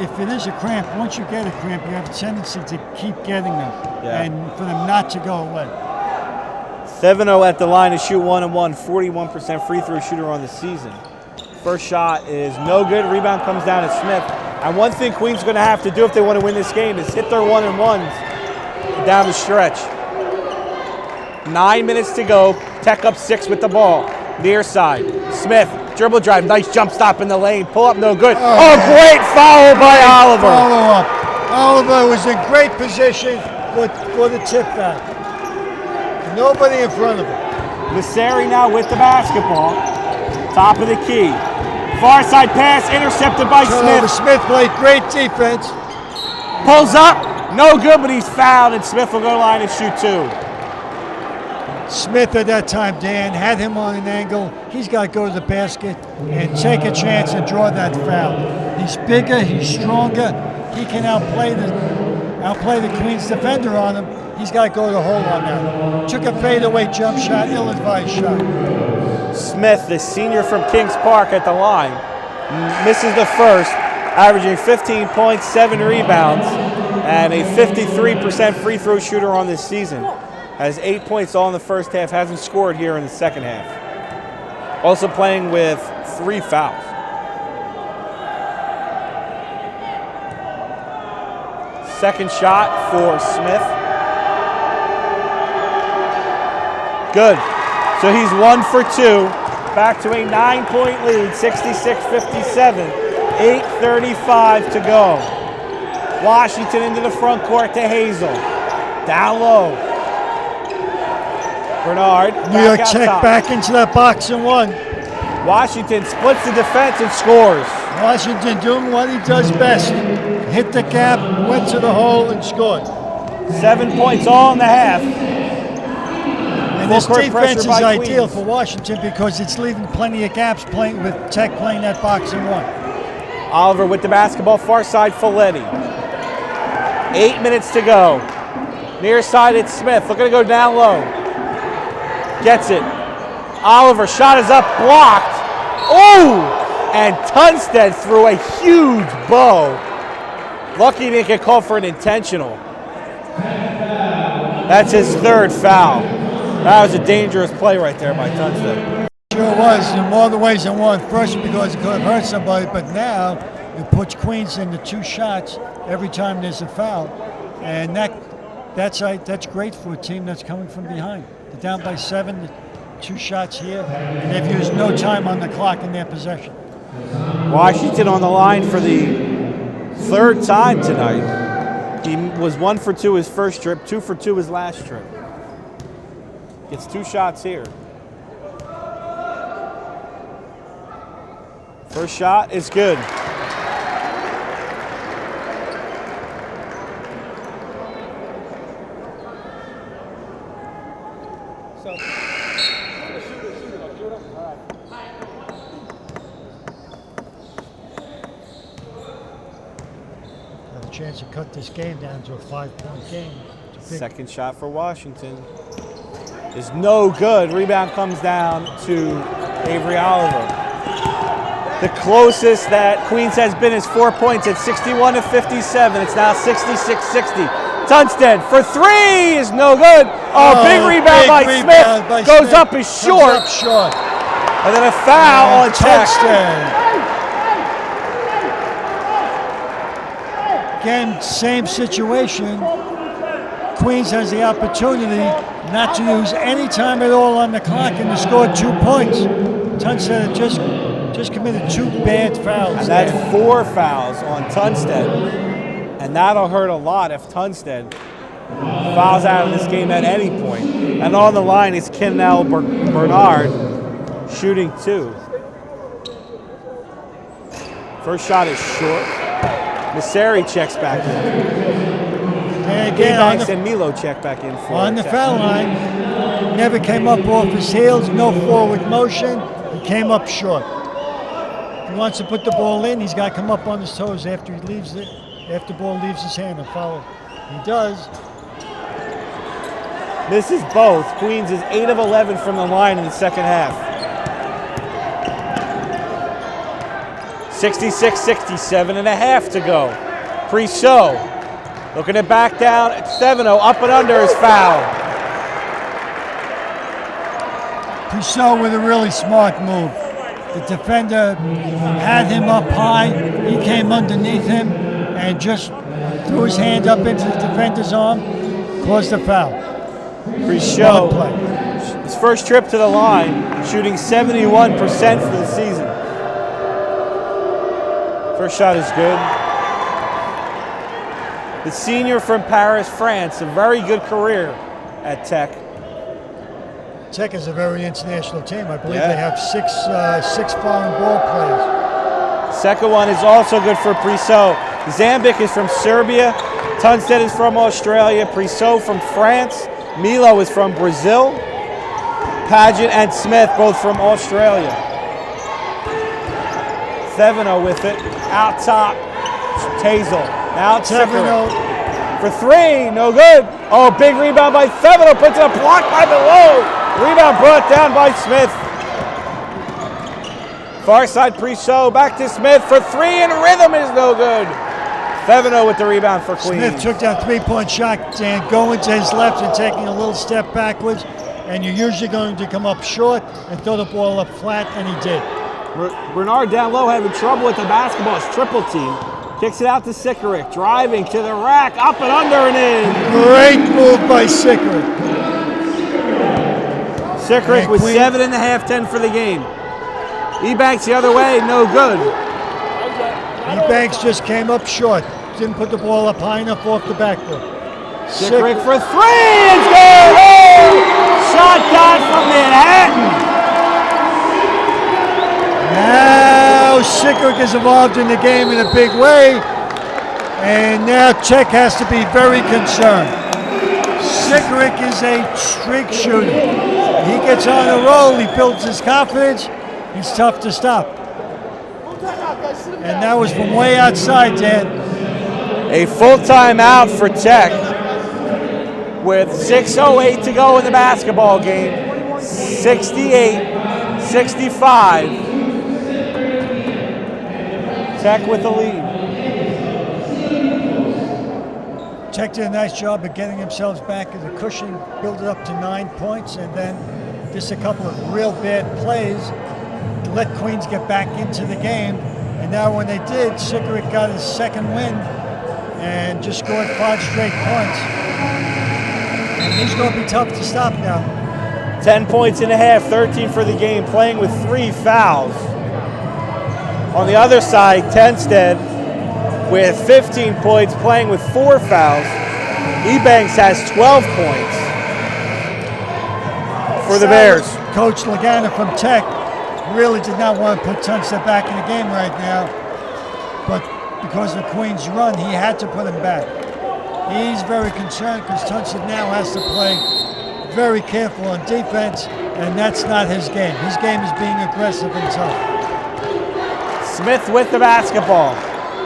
if it is a cramp, once you get a cramp, you have a tendency to keep getting them, and for them not to go away. Theveno at the line to shoot 1-1, 41% free throw shooter on the season. First shot is no good. Rebound comes down to Smith. And one thing Queens going to have to do if they want to win this game is hit their 1-and-1s down the stretch. 9 minutes to go. Tech up 6 with the ball. Near side, Smith, dribble drive, nice jump stop in the lane, pull up, no good. Oh, great foul by Oliver. Follow up. Oliver was in great position for the tip back. Nobody in front of him. Messeri now with the basketball. Top of the key. Far side pass, intercepted by Smith. Smith played great defense. Pulls up, no good, but he's fouled, and Smith will go to the line and shoot 2. Smith at that time, Dan, had him on an angle. He's got to go to the basket and take a chance and draw that foul. He's bigger, he's stronger. He can outplay the Queens defender on him. He's got to go to the hole on that. Took a fadeaway jump shot, ill-advised shot. Smith, the senior from Kings Park at the line, misses the first, averaging 15 points, 7 rebounds, and a 53% free throw shooter on this season. Has 8 points all in the first half, hasn't scored here in the second half. Also playing with 3 fouls. Second shot for Smith. Good. So he's 1 for 2. Back to a 9-point lead, 66-57. 8:35 to go. Washington into the front court to Hazel. Down low. Bernard. New York Tech back into that box and 1. Washington splits the defense and scores. Washington doing what he does best. Hit the gap, went to the hole, and scored. 7 points all in the half. And this defense is ideal for Washington because it's leaving plenty of gaps with Tech playing that box and 1. Oliver with the basketball, far side Folletti. 8 minutes to go. Near side it's Smith, looking to go down low. Gets it. Oliver, shot is up, blocked. Oh! And Tunstead threw a huge bow. Lucky he didn't get called for an intentional. That's his 3rd foul. That was a dangerous play right there by Tunstead. Sure was, in more the ways than one. First because it could have hurt somebody, but now it puts Queens into 2 shots every time there's a foul. And that's great for a team that's coming from behind. They're down by 7. 2 shots here, and they've used no time on the clock in their possession. Washington on the line for the 3rd time tonight. He was 1 for 2 his first trip, 2 for 2 his last trip. Gets 2 shots here. First shot is good. Have a chance to cut this game down to a 5-point game. Second shot for Washington is no good. Rebound comes down to Avery Oliver. The closest that Queens has been is 4 points at 61-57. It's now 66-60. Tunstead for 3 is no good. Oh, big rebound by Smith. Goes up is short. Comes up short. And then a foul on Tech. Tunstead. Again, same situation. Queens has the opportunity not to use any time at all on the clock and to score 2 points. Tunstead just committed 2 bad fouls. And that's 4 fouls on Tunstead. And that'll hurt a lot if Tunstead fouls out of this game at any point. And on the line is Kennell Bernard shooting 2. First shot is short. Messeri checks back in. And again, Banks and Milo check back in for on the Tech. foul line. Never came up off his heels, no forward motion. He came up short. If he wants to put the ball in, he's got to come up on his toes after he leaves it, after the ball leaves his hand and foul. He does. Misses both. Queens is 8 of 11 from the line in the second half. 66-67 and a half to go. Priso looking to back down at 7-0. Up and under is foul. Priso with a really smart move. The defender had him up high. He came underneath him and just threw his hand up into the defender's arm, caused a foul. Priso, his first trip to the line, shooting 71% for the season. First shot is good. The senior from Paris, France, a very good career at Tech. Tech is a very international team. I believe they have six foreign ball players. Second one is also good for Priso. Zambic is from Serbia. Tunstead is from Australia. Priso from France. Milo is from Brazil. Pageant and Smith both from Australia. 7-0 with it. Out top, Tazel. Now it's 7-0. For 3, no good. Oh, big rebound by 7-0. Puts it a block by below. Rebound brought down by Smith. Far side Priso. Back to Smith for 3 and rhythm is no good. 7-0 with the rebound for Queens. Smith took that 3-point shot and going to his left and taking a little step backwards. And you're usually going to come up short and throw the ball up flat, and he did. Bernard down low having trouble with the basketball. It's triple team. Kicks it out to Sikoric. Driving to the rack. Up and under and in. Great move by Sikoric. Sikoric with 7.5, 10 for the game. Ebanks the other way. No good. Ebanks just came up short. Didn't put the ball up high enough off the backboard. Sikoric for 3. It's good. Oh! Shot dot from Manhattan. Now Sikoric is involved in the game in a big way, and now Tech has to be very concerned. Sikoric is a streak shooter. He gets on a roll, he builds his confidence, he's tough to stop. And that was from way outside, Dan. A full timeout for Tech with 6:08 to go in the basketball game. 68-65. Tech with the lead. Tech did a nice job of getting themselves back in the cushion, build it up to 9 points, and then just a couple of real bad plays to let Queens get back into the game. And now when they did, Sikoric got his second win and just scored 5 straight points. And he's going to be tough to stop now. 10 points and a half, 13 for the game, playing with 3 fouls. On the other side, Tenstead with 15 points, playing with 4 fouls. Ebanks has 12 points for the Bears. Coach Lagana from Tech really did not want to put Tunstead back in the game right now, but because of Queen's run, he had to put him back. He's very concerned because Tunstead now has to play very careful on defense, and that's not his game. His game is being aggressive and tough. Smith with the basketball.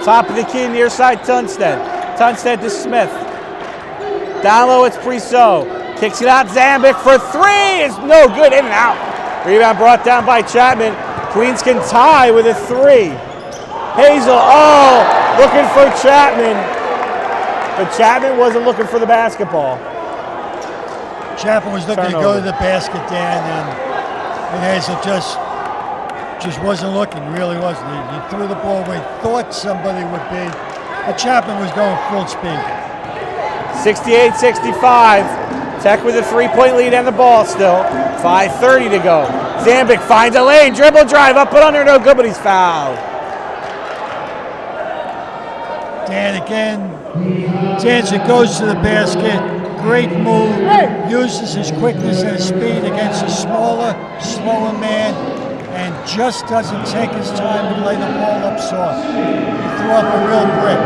Top of the key, near side Tunstead. Tunstead to Smith. Down low, it's Priso. Kicks it out, Zambic for 3 is no good, in and out. Rebound brought down by Chapman. Queens can tie with a 3. Hazel, looking for Chapman. But Chapman wasn't looking for the basketball. Chapman was looking to go to the basket, Dan, and Hazel just wasn't looking, really wasn't. He threw the ball where he thought somebody would be, but Chapman was going full speed. 68-65. Tech with a 3-point lead and the ball still. 5:30 to go. Zambic finds a lane, dribble drive, up and under, no good, but he's fouled. Dan again, Jansen goes to the basket, great move, uses his quickness and his speed against a smaller, slower man, and just doesn't take his time to lay the ball up soft. He threw up a real brick.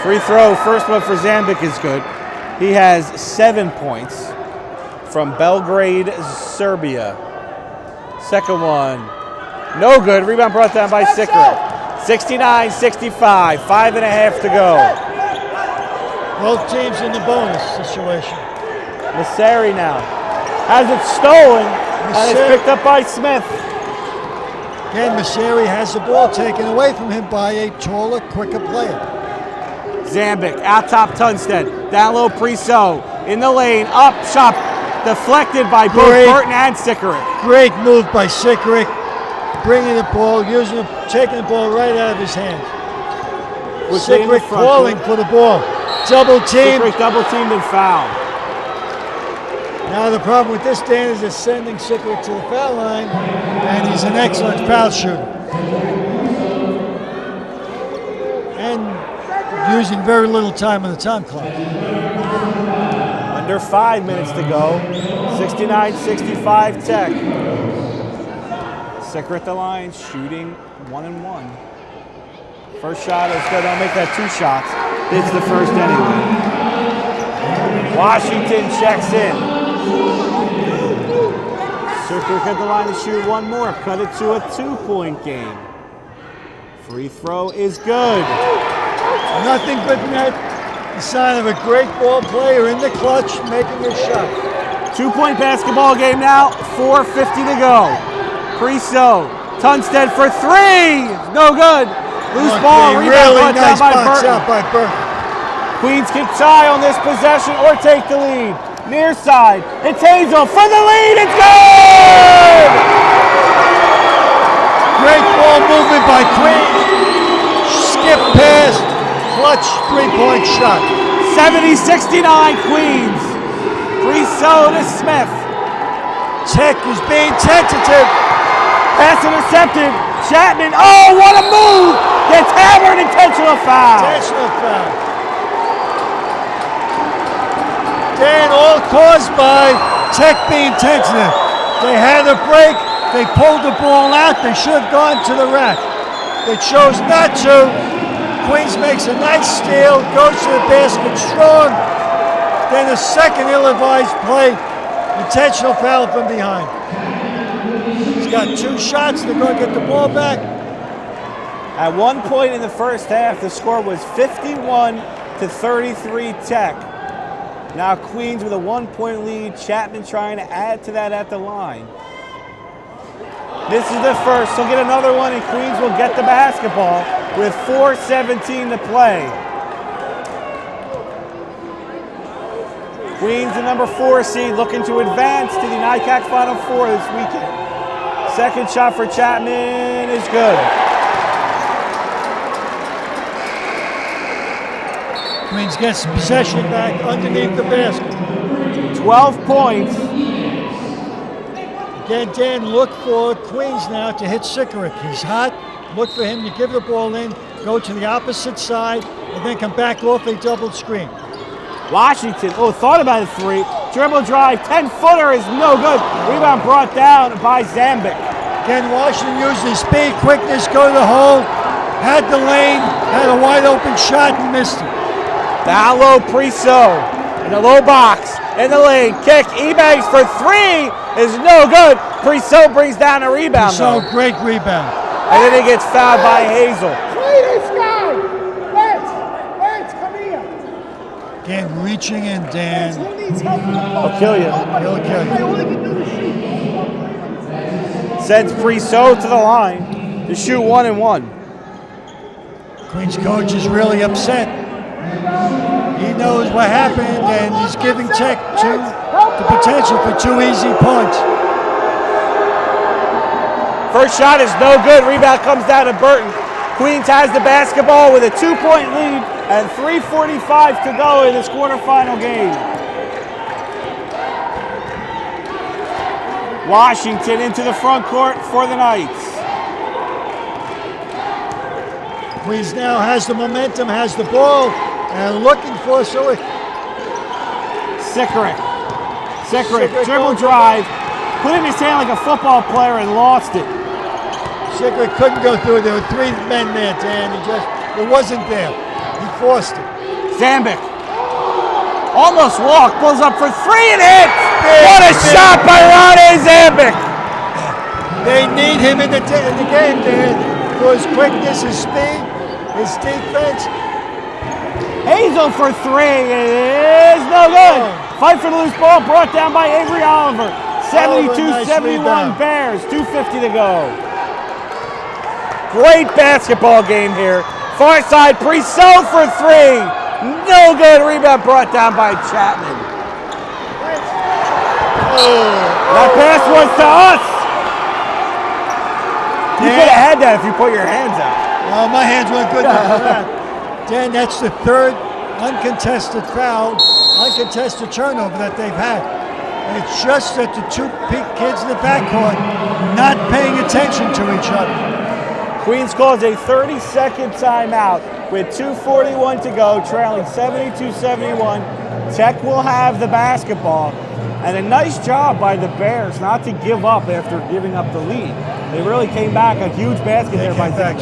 Free throw, first one for Zambic is good. He has 7 points from Belgrade, Serbia. Second one, no good. Rebound brought down by Sikora. 69-65, 5.5 to go. Both teams in the bonus situation. Masseri now has it stolen, and it's picked up by Smith. Again, Masseri has the ball taken away from him by a taller, quicker player. Zambic out top Tunstead, down low Priso, in the lane, up, shot, deflected by both Burton and Sikoric. Great move by Sikoric, bringing the ball, taking the ball right out of his hands. Sikoric calling for the ball. Double team. Sikoric double teamed and fouled. Now the problem with this, Dan, is it's sending Sikoric to the foul line, and he's an excellent foul shooter. And using very little time on the time clock. Under 5 minutes to go. 69-65 Tech. Sikoric at the line, shooting 1-1. First shot is good. I'll make that 2 shots. It's the first anyway. Washington checks in. Sikoric at the line to shoot 1 more. Cut it to a 2-point game. Free throw is good. Nothing but net. The sign of a great ball player in the clutch, making a shot. 2-point basketball game now. 4:50 to go. Priso, Tunstead for 3. No good. Loose ball. Rebound really nice by box Burton. out by Burton. Queens can tie on this possession or take the lead. Near side, it's Hazel for the lead. It's good! Great ball movement by Queens. Skip pass, clutch 3-point shot. 70-69 Queens. Priso to Smith. Tech is being tentative. Pass intercepted. Chapman, what a move! Gets hammered, intentional foul. Intentional foul. Dan, all caused by Tech being tentative. They had a break. They pulled the ball out. They should have gone to the rack. They chose not to. Queens makes a nice steal, goes to the basket strong. Then a second ill-advised play. Intentional foul from behind. He's got 2 shots. They're going to get the ball back. At one point in the first half, the score was 51-33 Tech. Now Queens with a 1-point lead. Chapman trying to add to that at the line. This is the first. He'll get another one, and Queens will get the basketball with 4:17 to play. Queens, the number 4 seed, looking to advance to the NYCAC Final Four this weekend. Second shot for Chapman is good. Queens gets possession back underneath the basket. 12 points Again, Dan, look for Queens now to hit Sikoric. He's hot. Look for him to give the ball in, go to the opposite side, and then come back off a double screen. Washington, thought about a three. Dribble drive, 10-footer is no good. Rebound brought down by Zambic. Again, Washington used his speed, quickness, go to the hole, had the lane, had a wide open shot and missed it. Down low, Priso in the low box, in the lane, kick, Ebanks for three is no good. Priso brings down a rebound. So great rebound. And then he gets fouled by Hazel. Again, reaching in, Dan. I'll kill you. He'll kill you. Sends Priso to the line to shoot 1-1. Queens coach is really upset. He knows what happened, and he's giving Tech the potential for 2 easy points. First shot is no good. Rebound comes down to Burton. Queens has the basketball with a 2-point lead and 3:45 to go in this quarterfinal game. Washington into the front court for the Knights. Queens now has the momentum, has the ball, and looking for Sikoric. Sikoric, dribble drive, put in his hand like a football player and lost it. Sikoric couldn't go through. There were 3 men there, Dan. It wasn't there. He forced it. Zambic almost walked, pulls up for 3 and hits. What a shot by Rade Zambic. They need him in the game, Dan, for his quickness, his speed, his defense. Hazel for 3 is no good. Fight for the loose ball brought down by Avery Oliver. 72-71 Bears, 2:50 to go. Great basketball game here. Far side, Priso for 3. No good. Rebound brought down by Chapman. That pass was to us. You could have had that if you put your hands out. Well, my hands weren't good enough for that. Dan, that's the 3rd uncontested foul, uncontested turnover that they've had. And it's just that the 2 kids in the backcourt not paying attention to each other. Queens calls a 30-second timeout with 2:41 to go, trailing 72-71. Tech will have the basketball. And a nice job by the Bears not to give up after giving up the lead. They really came back, a huge basket there by Tech.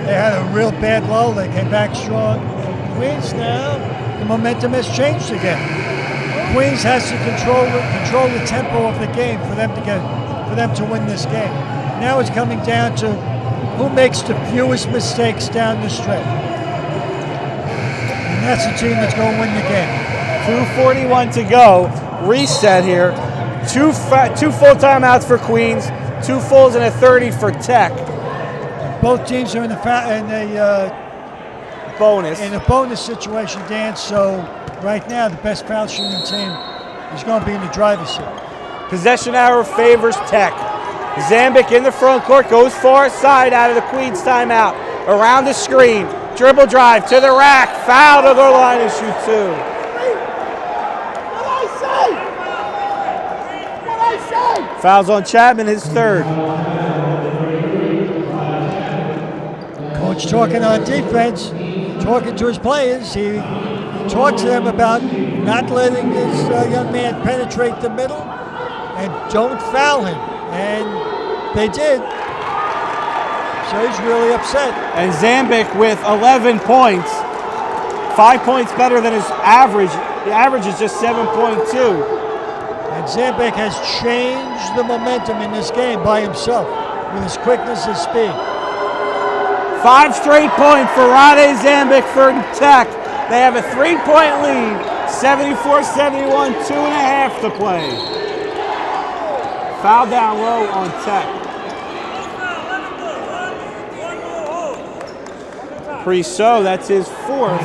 They had a real bad lull. They came back strong. Queens now, the momentum has changed again. Queens has to control the tempo of the game for them to win this game. Now it's coming down to who makes the fewest mistakes down the stretch. And that's the team that's going to win the game. 2:41 to go. Reset here. Two full timeouts for Queens. 2 fulls and a 30 for Tech. Both teams are in a bonus situation, Dan. So right now, the best foul shooting team is going to be in the driver's seat. Possession arrow favors Tech. Zambic in the front court, goes far side out of the Queens timeout. Around the screen, dribble drive to the rack, foul to the line and shoot 2. Fouls on Chapman, his 3rd. Coach talking on defense, talking to his players. He talks to them about not letting this young man penetrate the middle and don't foul him. And they did. So he's really upset. And Zambic with 11 points. 5 points better than his average. The average is just 7.2. And Zambic has changed the momentum in this game by himself with his quickness and speed. 5 straight points for Rade Zambic for Tech. They have a 3-point lead. 74-71, 2.5 to play. Foul down low on Tech. Priso, that's his 4th.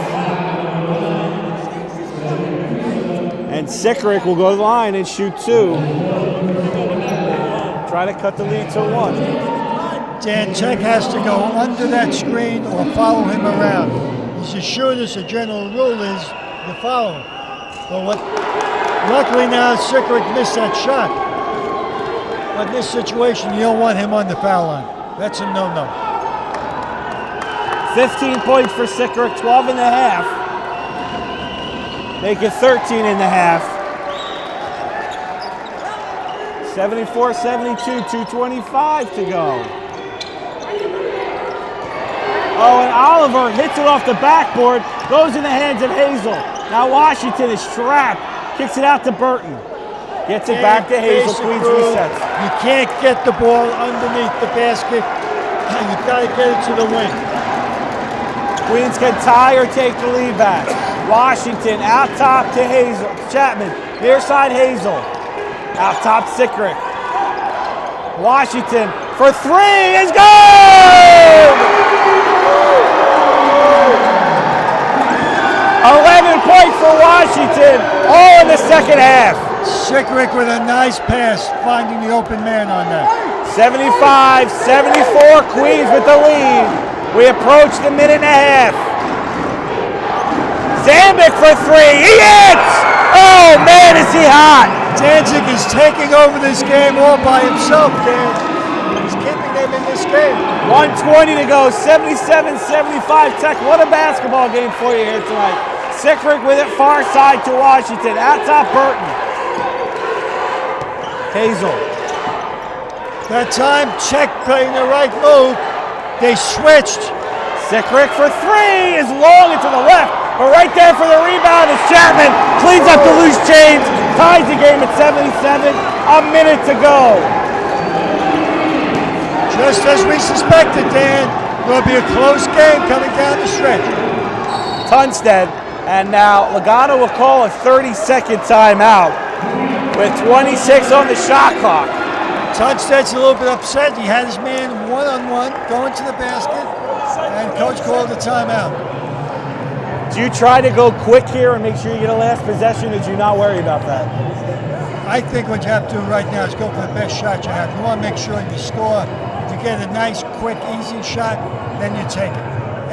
And Sikoric will go to the line and shoot 2. Try to cut the lead to 1. Dan, Tech has to go under that screen or follow him around. He's as sure as the general rule is you follow him. But what Luckily now, Sickerick missed that shot. But in this situation, you don't want him on the foul line. That's a no-no. 15 points for Sickerick, 12 and a half. Make it 13 and a half. 74-72, 2:25 to go. Oh, and Oliver hits it off the backboard, goes in the hands of Hazel. Now Washington is trapped, kicks it out to Burton. Gets it back to Hazel, Queens resets. You can't get the ball underneath the basket. You've got to get it to the wing. Queens can tie or take the lead back. Washington out top to Hazel. Chapman, near side Hazel. Out top Sickerick. Washington for three is good! 11 points for Washington, all in the second half. Sickerick with a nice pass, finding the open man on that. 75-74, Queens with the lead. We approach the minute and a half. Zambic for three, he hits! Oh man, is he hot! Danzig is taking over this game all by himself, Dan. He's keeping them in this game. 1:20 to go, 77-75 Tech. What a basketball game for you here tonight. Sickerick with it far side to Washington. Out top Burton. Hazel. That time, Czech playing the right move. They switched. Sickerick for three is long and to the left. But right there for the rebound is Chapman. Cleans up the loose change. Ties the game at 77. A minute to go. Just as we suspected, Dan. Will be a close game coming down the stretch. Tunstead. And now Legato will call a 30-second timeout with 26 on the shot clock. Tunstead's a little bit upset. He had his man one-on-one going to the basket, and coach called the timeout. Do you try to go quick here and make sure you get a last possession, or do you not worry about that? I think what you have to do right now is go for the best shot you have. You want to make sure you score. If you get a nice, quick, easy shot, then you take it.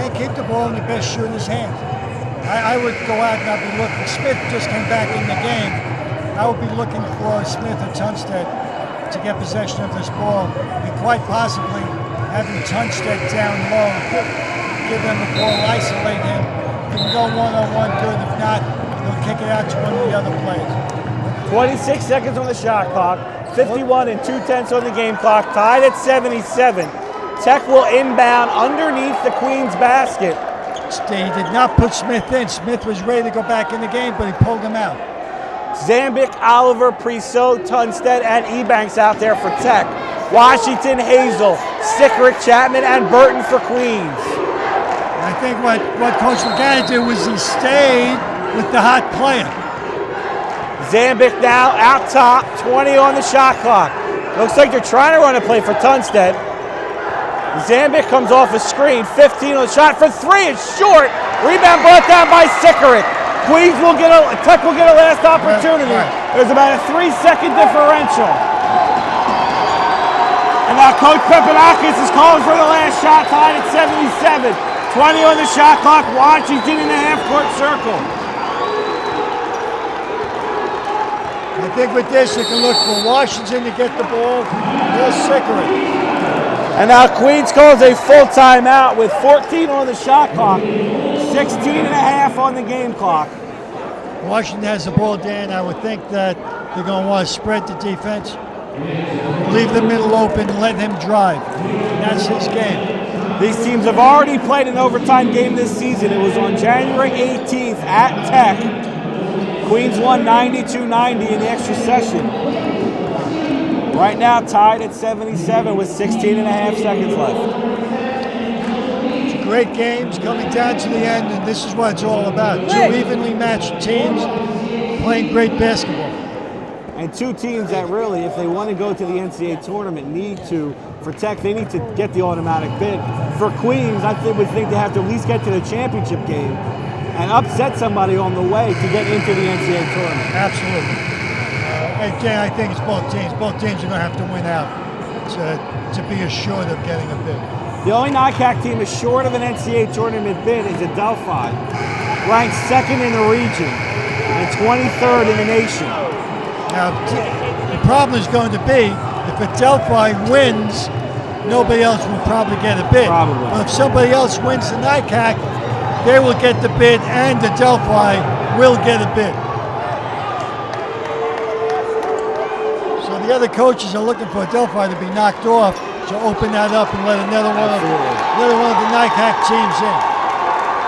And keep the ball in the best shooter's hands. I would go out and I'd be looking. Smith just came back in the game. I would be looking for Smith or Tunstead to get possession of this ball, and quite possibly having Tunstead down low, give them the ball, isolate him. If you can go one-on-one, good. If not, they'll kick it out to one of the other players. 26 seconds on the shot clock, 51 and 2/10 on the game clock, tied at 77. Tech will inbound underneath the Queens basket. He did not put Smith in. Smith was ready to go back in the game, but he pulled him out. Zambic, Oliver, Priso, Tunstead, and Ebanks out there for Tech. Washington, Hazel, Sickerick, Chapman, and Burton for Queens. I think what Coach Legato did was he stayed with the hot player. Zambic now out top, 20 on the shot clock. Looks like they're trying to run a play for Tunstead. Zambic comes off a screen, 15 on the shot for three, it's short. Rebound brought down by Sickerick. Queens will get Tech will get a last opportunity. There's about a 3-second differential. And now Coach Pepanakis is calling for the last shot, tied at 77. 20 on the shot clock, Washington in the half-court circle. I think with this, you can look for Washington to get the ball, or Sickerick. And now Queens calls a full timeout with 14 on the shot clock, 16 and a half on the game clock. Washington has the ball, Dan. I would think that they're going to want to spread the defense, leave the middle open, let him drive. And that's his game. These teams have already played an overtime game this season. It was on January 18th at Tech. Queens won 92-90 in the extra session. Right now tied at 77 with 16 and a half seconds left. It's a great game. It's coming down to the end, and this is what it's all about. Two evenly matched teams playing great basketball. And two teams that really, if they want to go to the NCAA tournament, need to, for Tech, they need to get the automatic bid. For Queens, I would think they have to at least get to the championship game and upset somebody on the way to get into the NCAA tournament. Absolutely. Again, I think it's both teams. Both teams are going to have to win out to be assured of getting a bid. The only NYCAC team short of an NCAA tournament bid is Adelphi, ranked second in the region and 23rd in the nation. Now, the problem is going to be if Adelphi wins, nobody else will probably get a bid. Probably. But if somebody else wins the NYCAC, they will get the bid, and Adelphi will get a bid. So the other coaches are looking for Adelphi to be knocked off to open that up and let another one of the NYCAC teams in.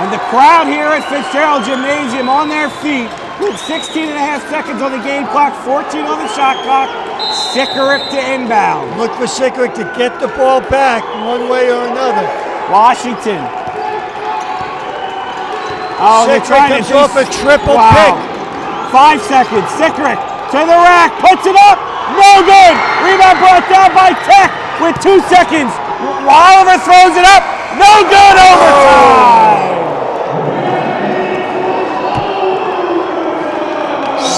And the crowd here at Fitzgerald Gymnasium on their feet with 16 and a half seconds on the game clock, 14 on the shot clock. Sickerick to inbound. Look for Sickerick to get the ball back one way or another. Washington. Oh, they're trying to comes off a triple pick. 5 seconds. Sickerick to the rack, puts it up. No good. Rebound brought down by Tech with 2 seconds. Oliver throws it up. No good. Overtime.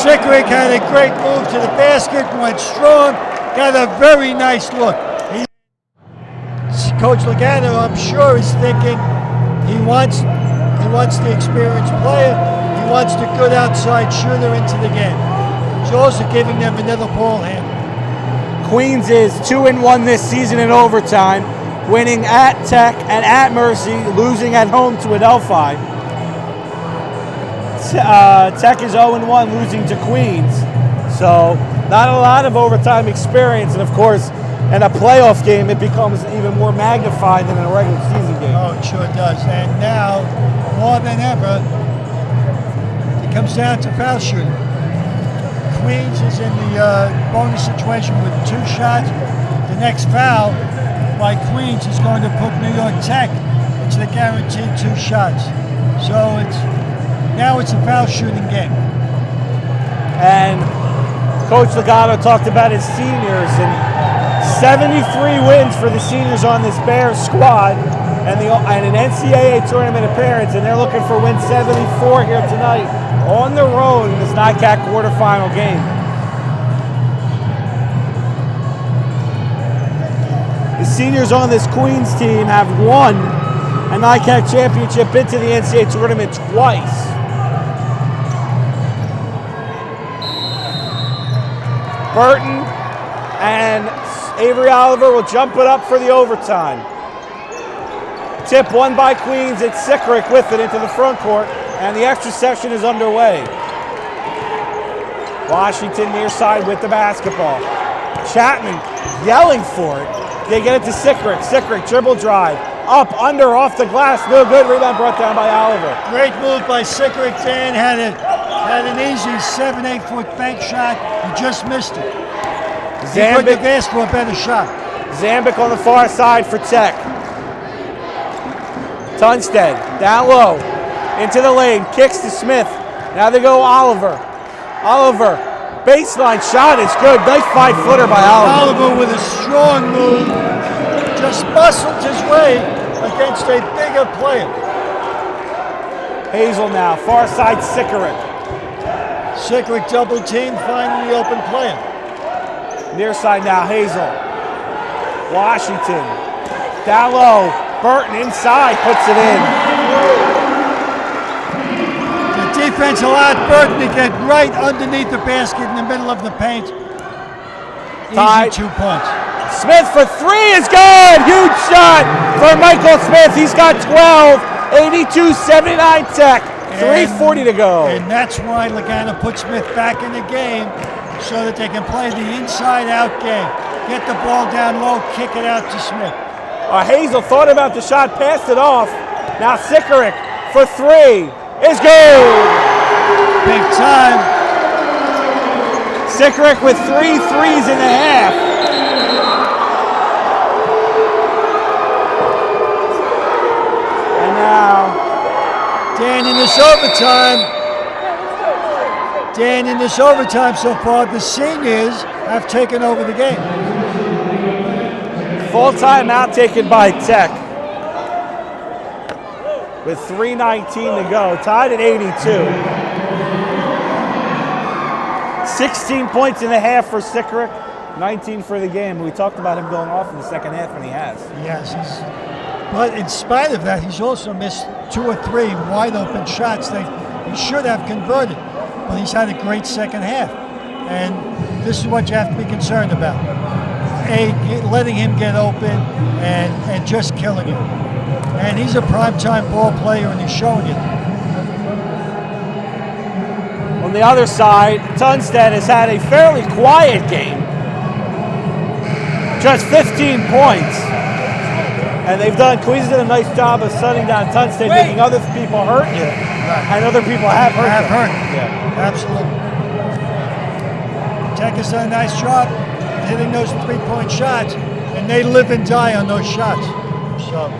Sickerick had a great move to the basket, went strong, got a very nice look. Coach Logano, I'm sure, is thinking he wants the experienced player, he wants the good outside shooter into the game. He's also giving them another ball handler. Queens is 2-1 this season in overtime, winning at Tech and at Mercy, losing at home to Adelphi. Tech is 0-1, losing to Queens. So not a lot of overtime experience, and of course, in a playoff game, it becomes even more magnified than in a regular season game. Oh, it sure does. And now, more than ever, it comes down to foul shooting. Queens is in the bonus situation with 2 shots. The next foul by Queens is going to put New York Tech into the guaranteed 2 shots. So now it's a foul shooting game. And Coach Logano talked about his seniors, and 73 wins for the seniors on this Bears squad, and an NCAA tournament appearance, and they're looking for win 74 here tonight on the road in this NYCAC quarterfinal game. The seniors on this Queens team have won a NYCAC championship, been to the NCAA tournament twice. Burton and Avery Oliver will jump it up for the overtime. Tip won by Queens. It's Sickerick with it into the front court, and the extra session is underway. Washington near side with the basketball. Chapman yelling for it. They get it to Sickerick. Sickerick dribble drive. Up, under, off the glass. No good. Rebound brought down by Oliver. Great move by Sickerick. Dan had an easy 7-8 foot bank shot. He just missed it. He couldn't have asked for a better shot. Zambic on the far side for Tech. Tunstead down low into the lane. Kicks to Smith. Now they go Oliver. Oliver. Baseline shot is good. Nice 5-footer by Oliver. Oliver with a strong move. Just muscled his way against a bigger player. Hazel now. Far side Sickerick. Sickerick double team, finding the open player. Near side now, Hazel. Washington. Down low. Burton inside, puts it in. The defense allowed Burton to get right underneath the basket in the middle of the paint. Easy 2 points. Smith for 3 is good. Huge shot for Michael Smith. He's got 12. 82-79 Tech. 3:40 to go. And that's why Logano put Smith back in the game, so that they can play the inside-out game. Get the ball down low, kick it out to Smith. Hazel thought about the shot, passed it off. Now Sickerick for 3 is good. Big time. Sickerick with 3 threes in the half. And now Dan, in this overtime so far, the seniors have taken over the game. Full timeout taken by Tech. With 3:19 to go, tied at 82. 16 points in the half for Sickerick, 19 for the game. We talked about him going off in the second half, and he has. Yes, but in spite of that, he's also missed 2 or 3 wide open shots that he should have converted. But he's had a great second half. and this is what you have to be concerned about. Letting him get open and just killing him. And he's a primetime ball player, and he's showing it. On the other side, Tunstead has had a fairly quiet game. Just 15 points. And Queens did a nice job of shutting down Tunstead, making other people hurt you. Right. And other people have hurt you. Yeah. Absolutely. Tech has done a nice job hitting those three-point shots, and they live and die on those shots. So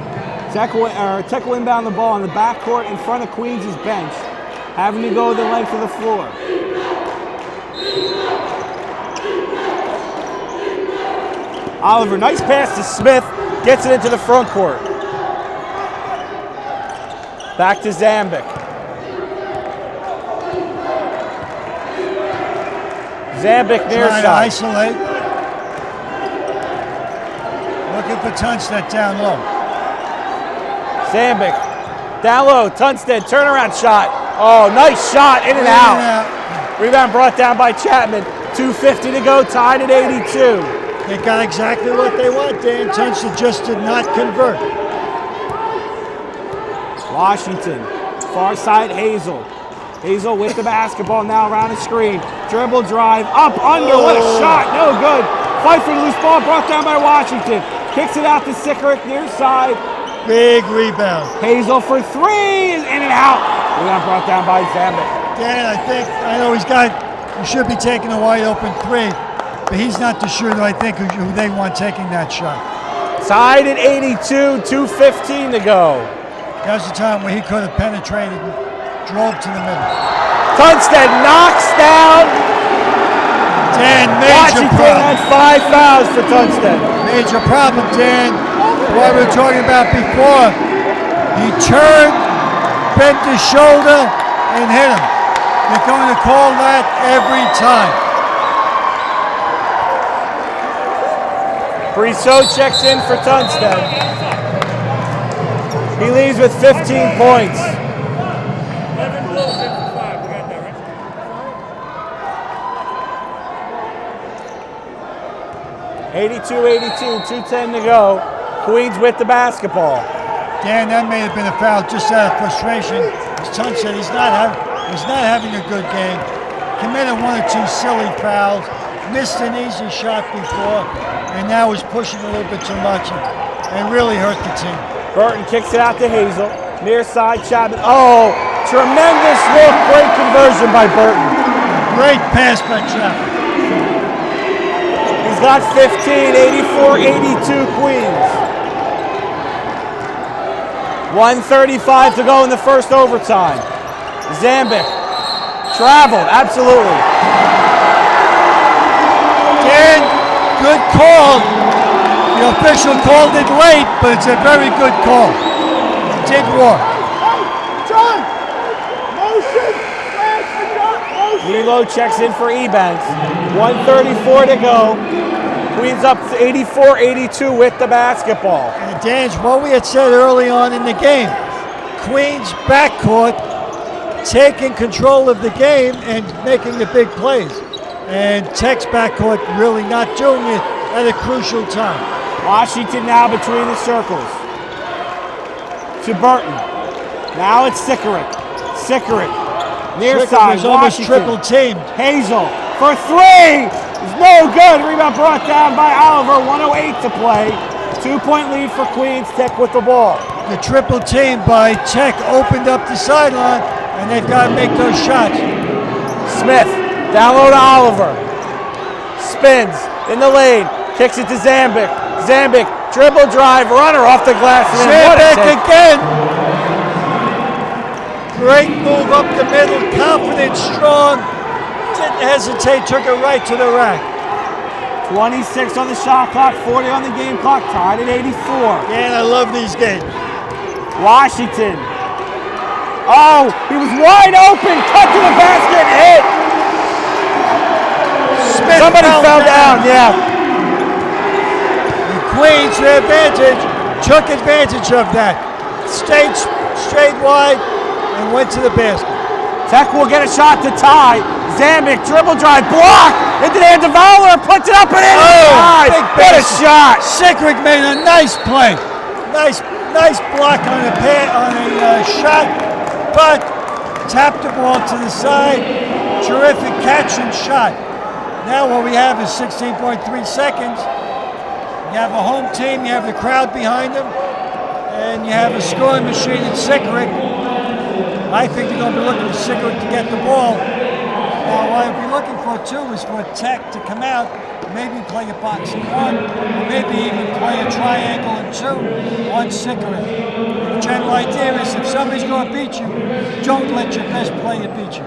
Tech will inbound the ball on the backcourt in front of Queens' bench, having to go the length of the floor. Oliver, nice pass to Smith, gets it into the front court. Back to Zambic. Zambic near trying to side. isolate. Looking for Tunstead down low. Zambic, down low, Tunstead, turnaround shot. Oh, nice shot, in and out. Rebound brought down by Chapman. 2:50 to go, tied at 82. They got exactly what they want. Dan Tunstead just did not convert. Washington, far side Hazel. Hazel with the basketball now around the screen. Dribble drive, up, under, what a shot, no good. Fight for the loose ball, brought down by Washington. Kicks it out to Sickerick, near side. Big rebound. Hazel for three, is in and out. Rebound brought down by Zambic. Dan, I know he should be taking a wide open three, but he's not the shooter, I think, who they want taking that shot. Tied at 82, 2:15 to go. That was the time where he could have penetrated and drove to the middle. Tunstead knocks down. Dan, major Washington problem. had 5 fouls for Tunstead. Major problem, Dan. What we were talking about before. He turned, bent his shoulder, and hit him. They're going to call that every time. Brissot checks in for Tunstead. He leaves with 15 points. 11 blue, 55. We got that, right? 82-82, 2:10 to go. Queens with the basketball. Dan, that may have been a foul just out of frustration. As Tunstead, he's not having a good game. Committed 1 or 2 silly fouls. Missed an easy shot before, and now is pushing a little bit too much and really hurt the team. Burton kicks it out to Hazel. Near side, Chapman. Oh, tremendous look. Great conversion by Burton. Great pass by Chapman. He's got 15, 84-82 Queens. 1:35 to go in the first overtime. Zambic. Traveled, absolutely. Dan, good call. The official called it late, but it's a very good call. It did work. Milo checks in for Ebanks. 1:34 to go. Queens up 84-82 with the basketball. And Dan's what we had said early on in the game. Queens backcourt taking control of the game and making the big plays. And Tech's backcourt really not doing it at a crucial time. Washington now between the circles. To Burton. Now it's Sickerick. Sickerick. Near Strickland side. was almost Washington. triple teamed. Hazel for three. It's no good. Rebound brought down by Oliver. 1:08 to play. 2-point lead for Queens. Tech with the ball. The triple team by Tech opened up the sideline, and they've got to make those shots. Smith. Down low to Oliver. Spins in the lane. Kicks it to Zambic. Zambic. Dribble drive. Runner off the glass. And in. What a Zambic take. again. Great move up the middle. Confident, strong. Didn't hesitate. Took it right to the rack. 26 on the shot clock. 40 on the game clock. Tied at 84. Man, I love these games. Washington. Oh, he was wide open. Cut to the basket. Hit. Smith Somebody fell down. Yeah. The Queens, their advantage, took advantage of that. Stayed straight wide and went to the basket. Tech will get a shot to tie. Zambic dribble drive, block into the hands of Fowler, puts it up and in. What a shot! Sickrick made a nice play. Nice block on a shot, but tapped the ball to the side. Terrific catch and shot. Now what we have is 16.3 seconds. You have a home team, you have the crowd behind them, and you have a scoring machine in Sickrick. I think they're going to be looking for Sickrick to get the ball. Now, what I'd be looking for too is for Tech to come out, maybe play a box and one, or maybe even play a triangle and two on Sickrick. The general idea is if somebody's going to beat you, don't let your best player beat you.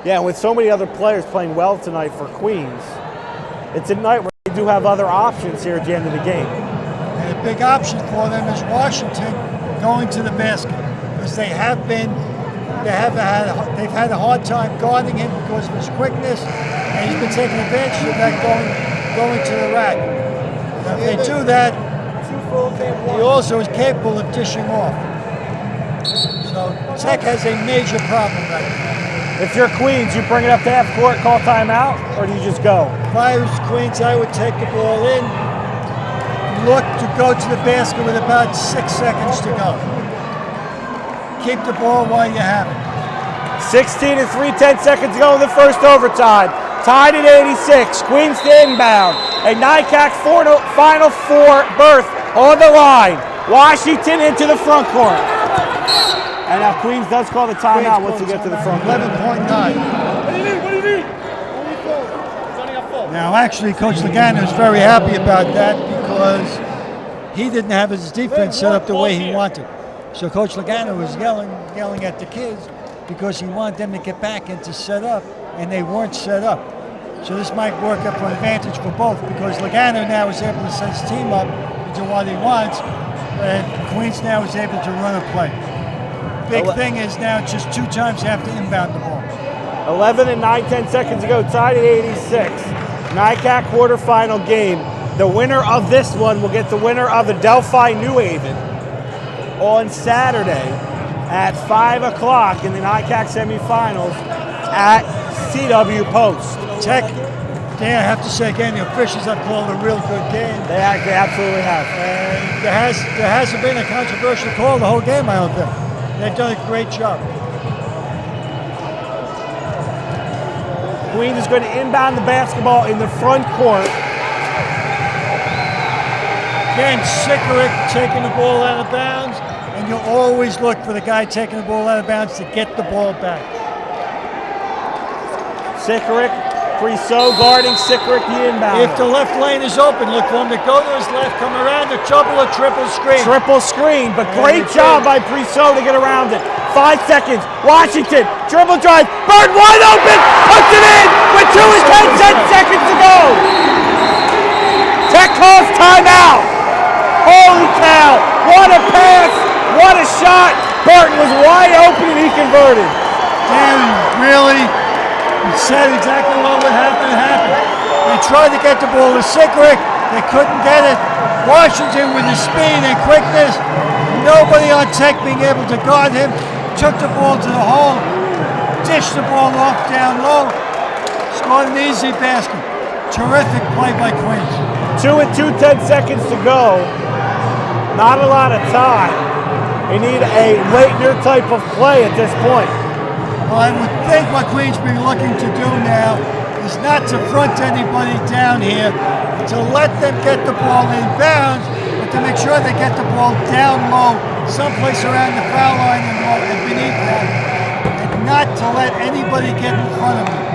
Yeah, and with so many other players playing well tonight for Queens, it's a night where they do have other options here at the end of the game. And a big option for them is Washington going to the basket, because they've had a hard time guarding him because of his quickness, and he's been taking advantage of that going to the rack. Now, if they do that, he also is capable of dishing off. So Tech has a major problem right now. If you're Queens, you bring it up to half court, call timeout, or do you just go? If I was Queens, I would take the ball in, look to go to the basket with about 6 seconds to go. Keep the ball while you have it. 16 and 10 seconds to go in the first overtime. Tied at 86. Queens to inbound. A NYCAC Final Four berth on the line. Washington into the front court. And now Queens does call the timeout once we get to the front court. 11.9. What do you need? Now, actually, Coach Logano is very happy about that because he didn't have his defense set up the way he wanted. So Coach Logano was yelling at the kids because he wanted them to get back and to set up, and they weren't set up. So this might work up for an advantage for both because Logano now is able to set his team up into what he wants, and Queens now is able to run a play. Big thing is now just 2 times you have to inbound the ball. 11 and 10 seconds to go, tied at 86. NYCAC quarterfinal game. The winner of this one will get the winner of the Delphi New Haven on Saturday at 5 o'clock in the NYCAC semifinals at CW Post. Tech, I have to say again, the officials have called a real good game. They absolutely have. And there hasn't been a controversial call the whole game, I don't think. They've done a great job. Queens is going to inbound the basketball in the front court. Again, Sickrick taking the ball out of bounds, and you'll always look for the guy taking the ball out of bounds to get the ball back. Sickrick, Priso guarding Sickrick, the inbound. If the left lane is open, look for him to go to his left, come around the double or triple screen. Triple screen, but great job by Priso to get around it. 5 seconds, Washington, dribble drive, Bird wide open, puts it in with 2 and 10 seconds to go. Tech calls timeout. Holy cow, what a pass, what a shot. Burton was wide open and he converted. Damn, really? He said exactly what would happen. They tried to get the ball to Sickrick. They couldn't get it. Washington with his speed and quickness. Nobody on Tech being able to guard him. Took the ball to the hole. Dished the ball off down low. Scored an easy basket. Terrific play by Queens. 2 and 10 seconds to go. Not a lot of time. They need a Leitner type of play at this point. Well, I would think what Queens be looking to do now is not to front anybody down here, to let them get the ball in bounds, but to make sure they get the ball down low, someplace around the foul line and beneath that, and not to let anybody get in front of them.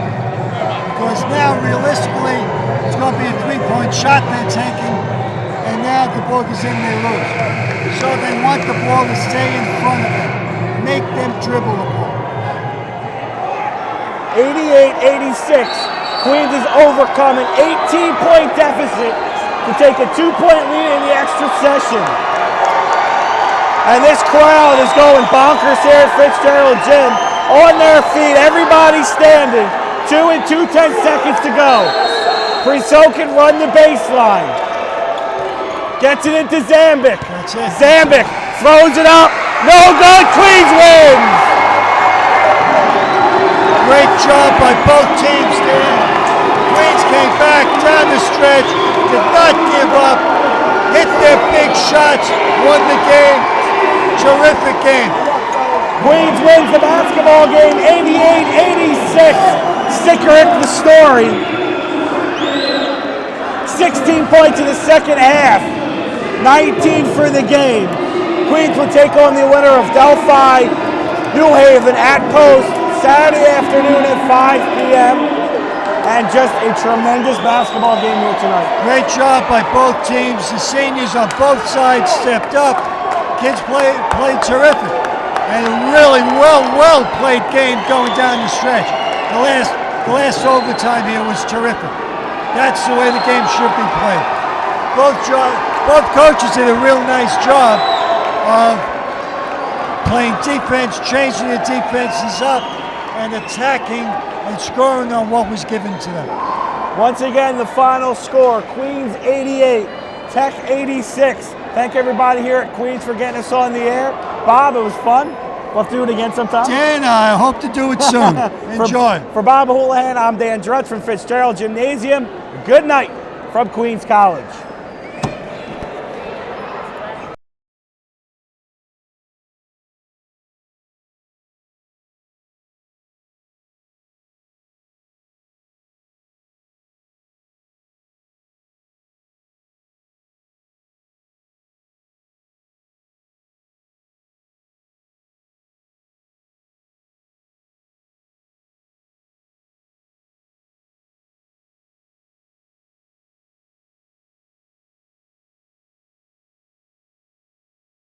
Because now, realistically, it's going to be a 3-point shot they're taking, and now the ball goes in, they lose. So they want the ball to stay in front of them, make them dribble the ball. 88-86, Queens is overcome an 18-point deficit to take a 2-point lead in the extra session. And this crowd is going bonkers here at Fitzgerald Gym. On their feet, everybody standing. 2 and 10 seconds to go. Priso can run the baseline. Gets it into Zambic. That's it. Zambic throws it up. No good. Queens wins. Great job by both teams there. Queens came back down the stretch, did not give up, hit their big shots, won the game. Terrific game. Queens wins the basketball game 88-86. Stickerick the story. 16 points in the second half. 19 for the game. Queens will take on the winner of Delphi, New Haven at Post Saturday afternoon at 5 p.m. And just a tremendous basketball game here tonight. Great job by both teams. The seniors on both sides stepped up. Kids played terrific. And a really well played game going down the stretch. The last overtime here was terrific. That's the way the game should be played. Both coaches did a real nice job of playing defense, changing the defenses up, and attacking and scoring on what was given to them. Once again, the final score, Queens 88, Tech 86. Thank everybody here at Queens for getting us on the air. Bob, it was fun. We'll have to do it again sometime. Dan, I hope to do it soon. Enjoy. For Bob Houlihan, I'm Dan Drutz from Fitzgerald Gymnasium. Good night from Queens College.